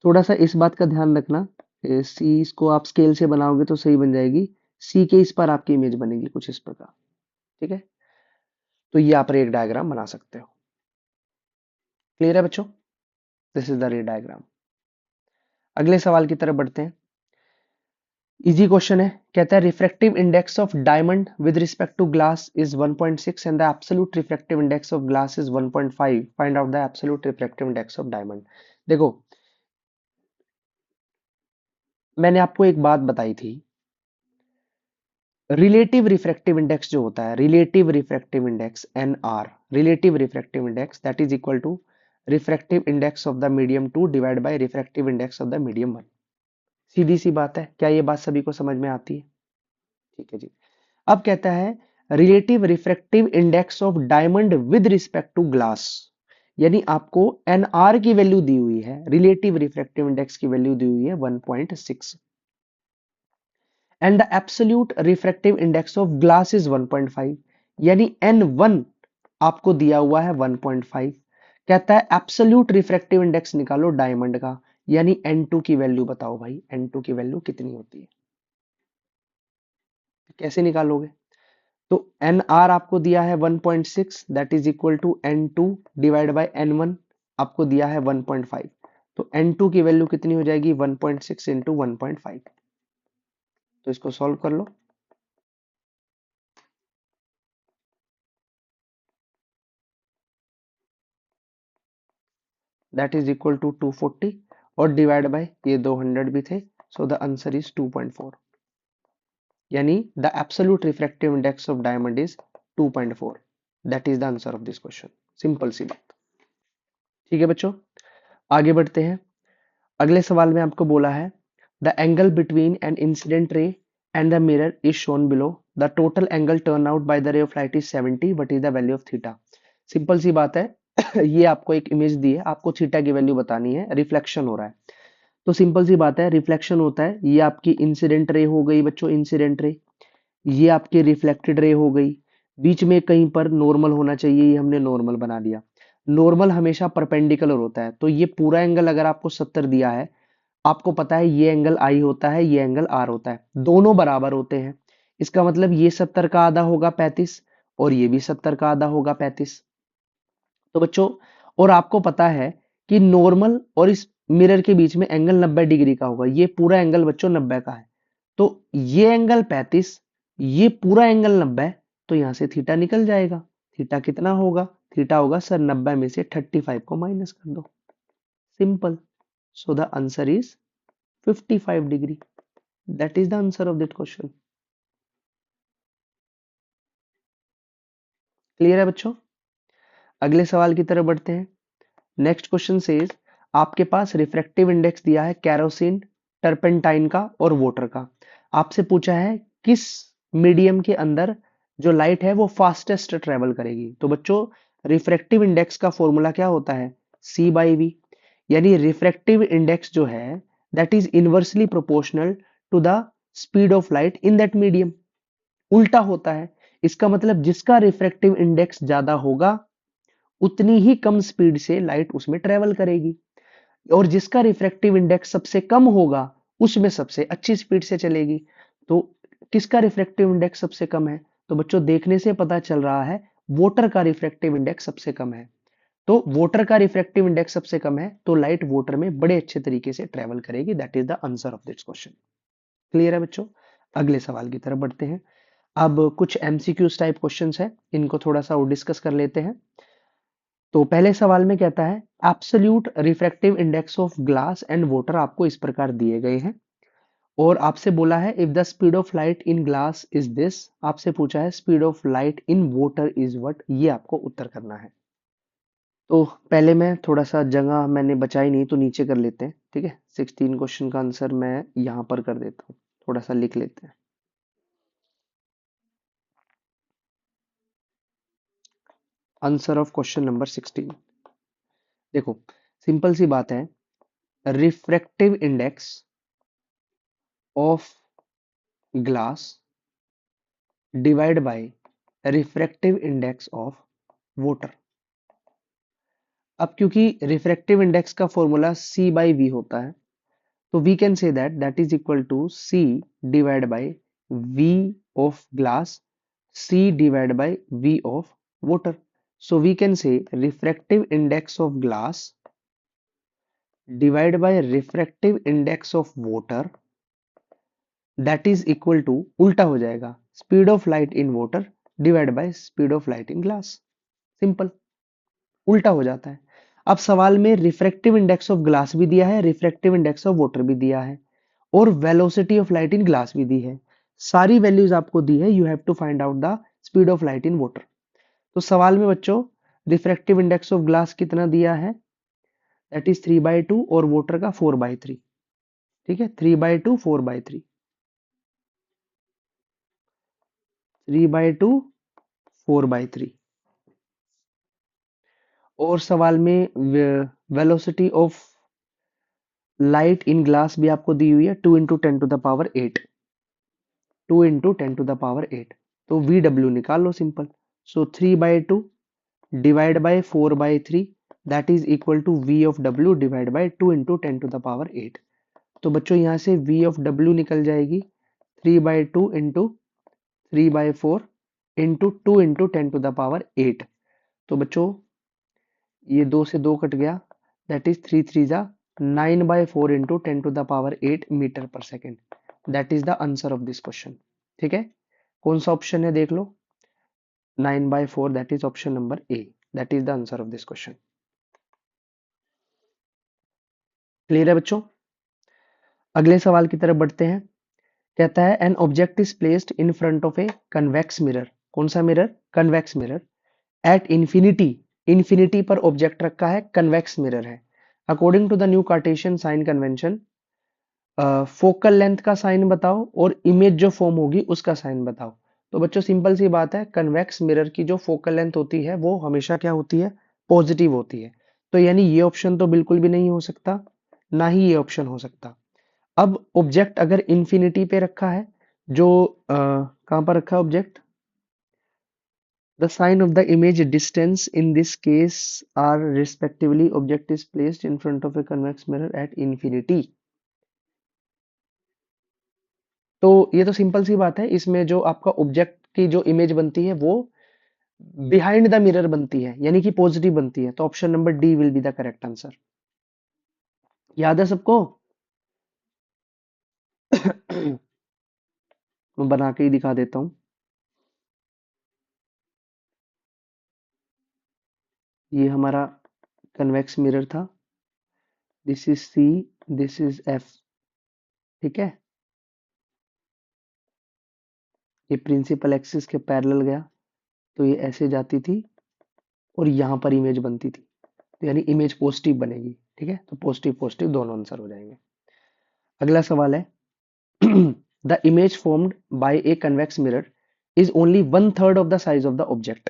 थोड़ा सा इस बात का ध्यान रखना, सी इसको आप स्केल से बनाओगे तो सही बन जाएगी, सी के इस पर आपकी इमेज बनेगी कुछ इस प्रकार। ठीक है, तो ये आप रे डायग्राम बना सकते हो। क्लियर है बच्चों, this is the ray diagram. अगले सवाल की तरफ बढ़ते हैं। इजी क्वेश्चन है, कहता है refractive index of diamond with respect to glass is 1.6 and the absolute refractive index of glass is 1.5, find out the absolute refractive index of diamond. देखो, मैंने आपको एक बात बताई थी, रिलेटिव रिफ्रैक्टिव इंडेक्स जो होता है, relative refractive index NR, relative refractive index that is equal to refractive index of the medium 2 divide by refractive index of the medium 1। सीधी सी बात है, क्या ये बात सभी को समझ में आती है? ठीक है जी। अब कहता है relative refractive index of diamond with respect to glass, यानी आपको एनआर की वैल्यू दी हुई है, रिलेटिव रिफ्रैक्टिव इंडेक्स की वैल्यू दी हुई है 1.6 and the absolute refractive index of glass is 1.5, यानी n1 आपको दिया हुआ है 1.5। कहता है एब्सोल्यूट रिफ्रैक्टिव इंडेक्स निकालो डायमंड का, यानी n2 की वैल्यू बताओ भाई, n2 की वैल्यू कितनी होती है, कैसे निकालोगे? तो एन आर आपको दिया है 1.6 that is equal to n2 divide by n1 आपको दिया है 1.5, तो n2 की वैल्यू कितनी हो जाएगी 1.6 इंटू 1.5। तो इसको सॉल्व कर लो। दैट इज इक्वल टू 240 और डिवाइड बाय ये 200 भी थे, सो द आंसर इज 2.4, यानी the absolute refractive index of diamond is 2.4। That is the answer of this question, simple सी बात। ठीक है बच्चों, आगे बढ़ते हैं। अगले सवाल में आपको बोला है the angle between an incident ray and the mirror is shown below, the total angle turn out by the ray of light is 70, what is the value of theta. Simple सी बात है ये आपको एक इमेज दी है, आपको theta की value बतानी है, रिफ्लेक्शन हो रहा है। तो सिंपल सी बात है, रिफ्लेक्शन होता है, ये आपकी इंसिडेंट रे हो गई बच्चों, इंसिडेंट रे, ये आपकी रिफ्लेक्टेड रे हो गई, बीच में कहीं पर नॉर्मल होना चाहिए, ये हमने नॉर्मल बना दिया। नॉर्मल हमेशा परपेंडिकुलर होता है, तो ये पूरा एंगल अगर आपको 70 दिया है, आपको पता है ये एंगल आई होता है, ये एंगल आर होता है, दोनों बराबर होते हैं। इसका मतलब ये 70 का आधा होगा 35 और ये भी 70 का आधा होगा 35। तो बच्चों, और आपको पता है कि नॉर्मल और इस मिरर के बीच में एंगल 90 डिग्री का होगा, ये पूरा एंगल बच्चों 90 का है, तो ये एंगल 35, ये पूरा एंगल 90, तो यहां से थीटा निकल जाएगा। थीटा कितना होगा? थीटा होगा सर 90 में से 35 को माइनस कर दो, simple. So the answer is 55 degree. That is the answer of that question. Clear है बच्चों? अगले सवाल की तरफ बढ़ते हैं। नेक्स्ट क्वेश्चन सेज आपके पास रिफ्रैक्टिव इंडेक्स दिया है कैरोसिन, टर्पेंटाइन का और वाटर का। आपसे पूछा है किस मीडियम के अंदर जो लाइट है वो फास्टेस्ट ट्रेवल करेगी। तो बच्चों, रिफ्रैक्टिव इंडेक्स का फॉर्मूला क्या होता है? सी बाई वी, यानी रिफ्रैक्टिव इंडेक्स जो है that is inversely proportional to the speed of light in that medium. उल्टा होता है, इसका मतलब जिसका रिफ्रैक्टिव इंडेक्स ज्यादा होगा उतनी ही कम स्पीड से लाइट उसमें ट्रेवल करेगी, और जिसका रिफ्रैक्टिव इंडेक्स सबसे कम होगा उसमें सबसे अच्छी स्पीड से चलेगी। तो किसका रिफ्रैक्टिव इंडेक्स सबसे कम है? तो बच्चों देखने से पता चल रहा है वाटर का रिफ्रैक्टिव इंडेक्स सबसे कम है। तो वाटर का रिफ्रैक्टिव इंडेक्स सबसे कम है, तो लाइट वाटर में बड़े अच्छे तरीके से ट्रेवल करेगी। That is the answer of this question. Clear है बच्चों? अगले सवाल की तरफ बढ़ते हैं। अब कुछ एमसीक्यूज टाइप क्वेश्चंस है, इनको थोड़ा सा और डिस्कस कर लेते हैं। तो पहले सवाल में कहता है absolute refractive index of glass and water आपको इस प्रकार दिए गए हैं, और आपसे बोला है if the speed of light in glass is this, आपसे पूछा है speed of light in water is what, ये आपको उत्तर करना है। तो पहले मैं थोड़ा सा जगह मैंने बचाई नहीं, तो नीचे कर लेते हैं। ठीक है, 16 क्वेश्चन का आंसर मैं यहाँ पर कर देता हूँ, थोड़ा सा लिख लेते हैं। Answer of question number 16। देखो सिंपल सी बात है, refractive index of glass divide by refractive index of water. अब क्योंकि रिफ्रैक्टिव इंडेक्स का फॉर्मूला C बाई V होता है, तो we can say that is equal to C divide by V of glass, C divide by V of water. So we can say refractive index of glass divided by refractive index of water, that is equal to, उल्टा हो जाएगा, speed of light in water divided by speed of light in glass। Simple, उल्टा हो जाता है। अब सवाल में रिफ्रैक्टिव इंडेक्स ऑफ ग्लास भी दिया है, रिफ्रैक्टिव इंडेक्स ऑफ वाटर भी दिया है, और velocity of light in glass भी दी है। सारी वैल्यूज आपको दी है, you have to find out the speed of light in water. तो सवाल में बच्चों रिफ्रैक्टिव इंडेक्स ऑफ ग्लास कितना दिया है, दैट इज 3/2, और वाटर का 4/3। ठीक है, 3/2 4/3, 3/2 4/3। और सवाल में velocity of light in glass भी आपको दी हुई है, 2 × 10⁸ 2 × 10⁸ तो VW निकाल लो simple. So 3/2 divide by 4/3, that is equal to V of W divide by 2 × 10⁸। तो बच्चों यहाँ से V ऑफ W निकल जाएगी 3/2 इंटू 3/4 इंटू 2 × 10⁸। तो बच्चों ये 2 से 2 कट गया, दैट इज 3×3 9/4 इंटू 10⁸ मीटर पर second. That is the answer of this question. ठीक है, कौन सा ऑप्शन है देख लो, 9/4, that is option number A, that is the answer of this question. Clear है बच्चों? अगले सवाल की तरफ बढ़ते हैं। कहता है an object is placed in front of a convex mirror. कौन सा mirror? Convex mirror. At infinity, infinity पर ऑब्जेक्ट रखा है, कन्वेक्स मिरर है। According to the new Cartesian sign convention, focal length का साइन बताओ और इमेज जो फॉर्म होगी उसका साइन बताओ। तो बच्चों सिंपल सी बात है, कन्वेक्स मिरर की जो फोकल लेंथ होती है वो हमेशा क्या होती है? पॉजिटिव होती है। तो यानी ये ऑप्शन तो बिल्कुल भी नहीं हो सकता, ना ही ये ऑप्शन हो सकता। अब ऑब्जेक्ट अगर इन्फिनिटी पे रखा है, जो कहां पर रखा है object, the sign of the image distance in this case are respectively, object is placed in front of a convex mirror at infinity। तो ये तो सिंपल सी बात है, इसमें जो आपका ऑब्जेक्ट की जो इमेज बनती है वो बिहाइंड द मिरर बनती है, यानी कि पॉजिटिव बनती है। तो option number D will be the correct answer. याद है सबको? मैं बना के ही दिखा देता हूं। ये हमारा कन्वेक्स मिरर था, this is C, this is F. ठीक है, ये प्रिंसिपल एक्सिस के पैरेलल गया, तो ये ऐसे जाती थी और यहाँ पर इमेज बनती थी, तो यानी इमेज पॉजिटिव बनेगी। ठीक है, तो पॉजिटिव पॉजिटिव दोनों आंसर हो जाएंगे। अगला सवाल है the image formed by a convex mirror is only 1/3 of the size of the object.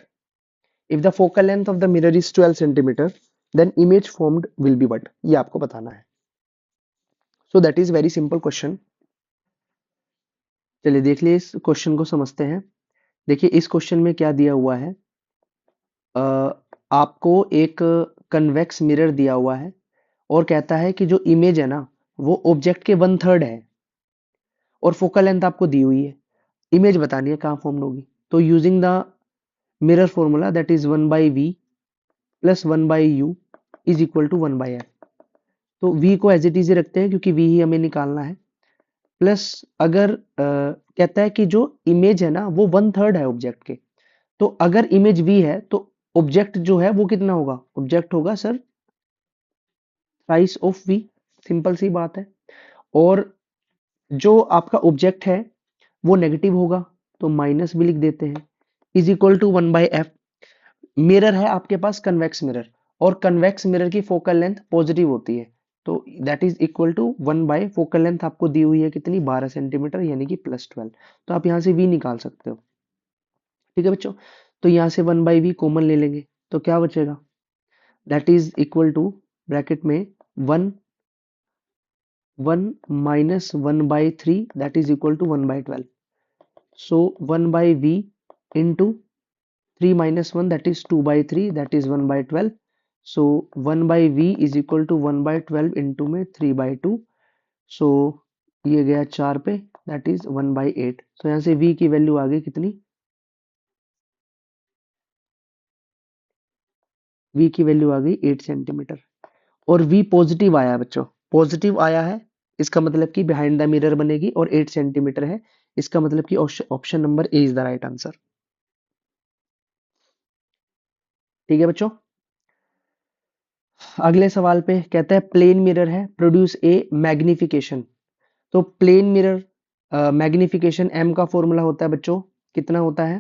If the focal length of the mirror is 12 centimeter, then image formed will be what? ये आपको बताना है। So that is very simple question। चलिए देख लिए, इस question को समझते हैं। देखिए इस क्वेश्चन में क्या दिया हुआ है, आपको एक कन्वेक्स मिरर दिया हुआ है और कहता है कि जो इमेज है ना वो ऑब्जेक्ट के 1/3 है, और फोकल लेंथ आपको दी हुई है, इमेज बतानी है कहाँ फॉर्म होगी। तो using the mirror formula, that is 1/v plus 1/u is equal to 1/f। तो v को एज इट इज रखते हैं क्योंकि v ही हमें निकालना है, प्लस अगर कहता है कि जो इमेज है ना वो 1/3 है ऑब्जेक्ट के, तो अगर इमेज v है तो ऑब्जेक्ट जो है वो कितना होगा? ऑब्जेक्ट होगा sir price of v, simple सी बात है। और जो आपका ऑब्जेक्ट है वो नेगेटिव होगा, तो माइनस भी लिख देते हैं, is equal to 1/f। Mirror है आपके पास कन्वेक्स मिरर, और कन्वेक्स मिरर की फोकल लेंथ पॉजिटिव होती है, तो that is equal to 1/, focal length आपको दी हुई है कितनी? 12 सेंटीमीटर, यानी कि +12। तो आप यहाँ से v निकाल सकते हो। ठीक है बच्चों, तो यहाँ से 1/v कॉमन ले लेंगे, तो क्या बचेगा, that is equal to bracket में 1 -1 that is equal to 1/12. So 1/v into 3 minus 1 that is 2/3 that is 1/12. So 1/v is equal to 1/12 into में 3/2. So ये गया 4 पे, that is 1/8. So यहाँ से v की वैल्यू आ गई कितनी, v की वैल्यू आ गई 8 सेंटीमीटर. और v पॉजिटिव आया है बच्चों, पॉजिटिव आया है, इसका मतलब कि बिहाइंड द मिरर बनेगी और 8 सेंटीमीटर है, इसका मतलब कि option number A is the right answer. ठीक है बच्चों. अगले सवाल पे कहता है प्लेन मिरर है, प्रोड्यूस ए मैग्निफिकेशन. तो प्लेन मिरर मैग्निफिकेशन m का फॉर्मूला होता है बच्चों, कितना होता है,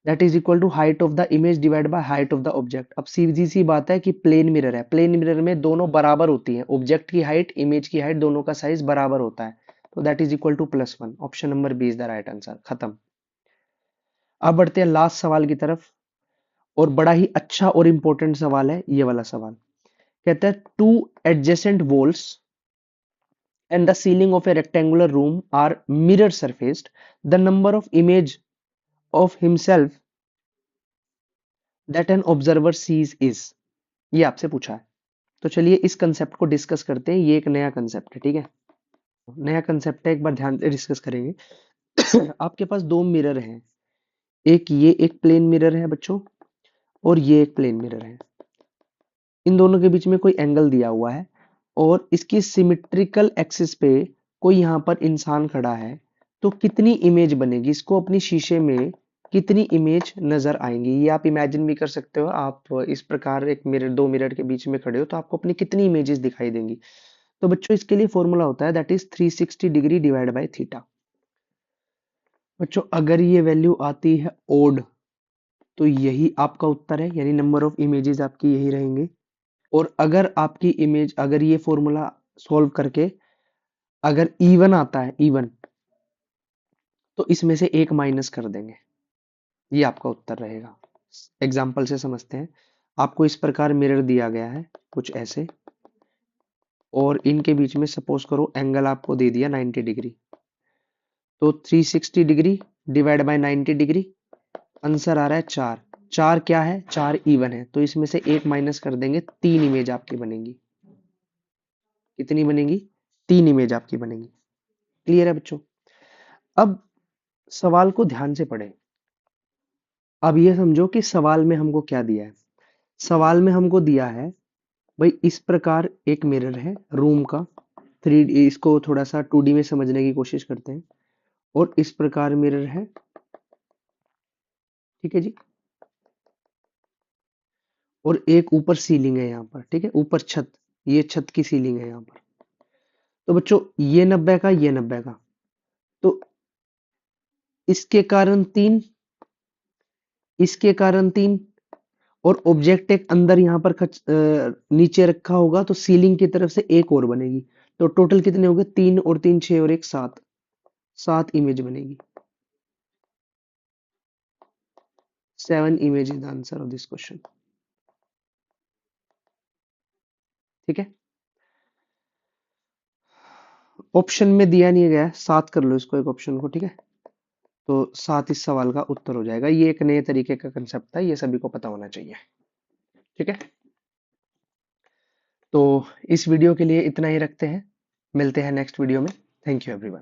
that is equal to height of the image divide by height of the object. अब सीधी सी बात है कि प्लेन मिरर है, प्लेन मिरर में दोनों बराबर होती है, ऑब्जेक्ट की हाइट इमेज की हाइट दोनों का साइज बराबर होता है, तो that is equal to +1. Option number B is the right answer. खत्म. अब बढ़ते हैं लास्ट सवाल की तरफ, और बड़ा ही अच्छा और इंपॉर्टेंट सवाल है ये वाला सवाल. कहता है two adjacent walls and the ceiling of a rectangular room are mirror surfaced, the number of image of himself that an observer sees is. ये आपसे पूछा है, तो चलिए इस कंसेप्ट को डिस्कस करते हैं. ये एक नया कंसेप्ट है, ठीक है, नया कंसेप्ट है, एक बार ध्यान से डिस्कस करेंगे. आपके पास दो मिरर हैं, एक ये एक प्लेन मिरर है बच्चों, और ये एक प्लेन मिरर है. इन दोनों के बीच में कोई एंगल दिया हुआ है, और इसकी सिमेट्रिकल एक्सिस पे कोई यहाँ पर इंसान खड़ा है, तो कितनी इमेज बनेगी, इसको अपनी शीशे में कितनी इमेज नजर आएंगी, ये आप इमेजिन भी कर सकते हो. आप इस प्रकार एक मिरर, दो मिरर के बीच में खड़े हो, तो आपको अपनी कितनी इमेजेस दिखाई देंगी. तो बच्चों इसके लिए फॉर्मूला होता है that is 360 degree divide by theta. बच्चों अगर ये वैल्यू आती है ओड, तो यही आपका उत्तर है, यानी नंबर ऑफ इमेजेस आपकी यही रहेंगे. और अगर आपकी इमेज, अगर ये फॉर्मूला सॉल्व करके अगर इवन आता है, इवन, तो इसमें से एक माइनस कर देंगे, ये आपका उत्तर रहेगा. एग्जाम्पल से समझते हैं. आपको इस प्रकार मिरर दिया गया है कुछ ऐसे, और इनके बीच में सपोज करो एंगल आपको दे दिया 90 डिग्री, तो 360 degree divide by 90 degree, answer आ रहा है 4. 4 क्या है, 4 इवन है, तो इसमें से एक माइनस कर देंगे, 3 इमेज आपकी बनेगी. कितनी बनेगी, 3 इमेज आपकी बनेगी. क्लियर है बच्चों. अब सवाल को ध्यान से पढ़ें. अब ये समझो कि सवाल में हमको क्या दिया है. सवाल में हमको दिया है भाई इस प्रकार एक मिरर है रूम का, 3D, इसको थोड़ा सा 2D में समझने की कोशिश करते हैं. और इस प्रकार मिरर है, ठीक है जी, और एक ऊपर सीलिंग है यहाँ पर, ठीक है, ऊपर छत, ये छत की सीलिंग है यहाँ पर. तो बच्चों ये 90 का, ये 90 का, तो इसके कारण 3, इसके कारण 3, और ऑब्जेक्ट एक अंदर यहाँ पर नीचे रखा होगा, तो सीलिंग की तरफ से एक और बनेगी. तो टोटल कितने हो गए, 3 और 3 6 और 1 7, 7 इमेज बनेगी. 7 image is the answer of this question. ठीक है, ऑप्शन में दिया नहीं गया है, 7 कर लो इसको, एक ऑप्शन को, ठीक है, तो 7 इस सवाल का उत्तर हो जाएगा. ये एक नए तरीके का कंसेप्ट था, ये सभी को पता होना चाहिए. ठीक है, तो इस वीडियो के लिए इतना ही रखते हैं, मिलते हैं नेक्स्ट वीडियो में. Thank you everyone.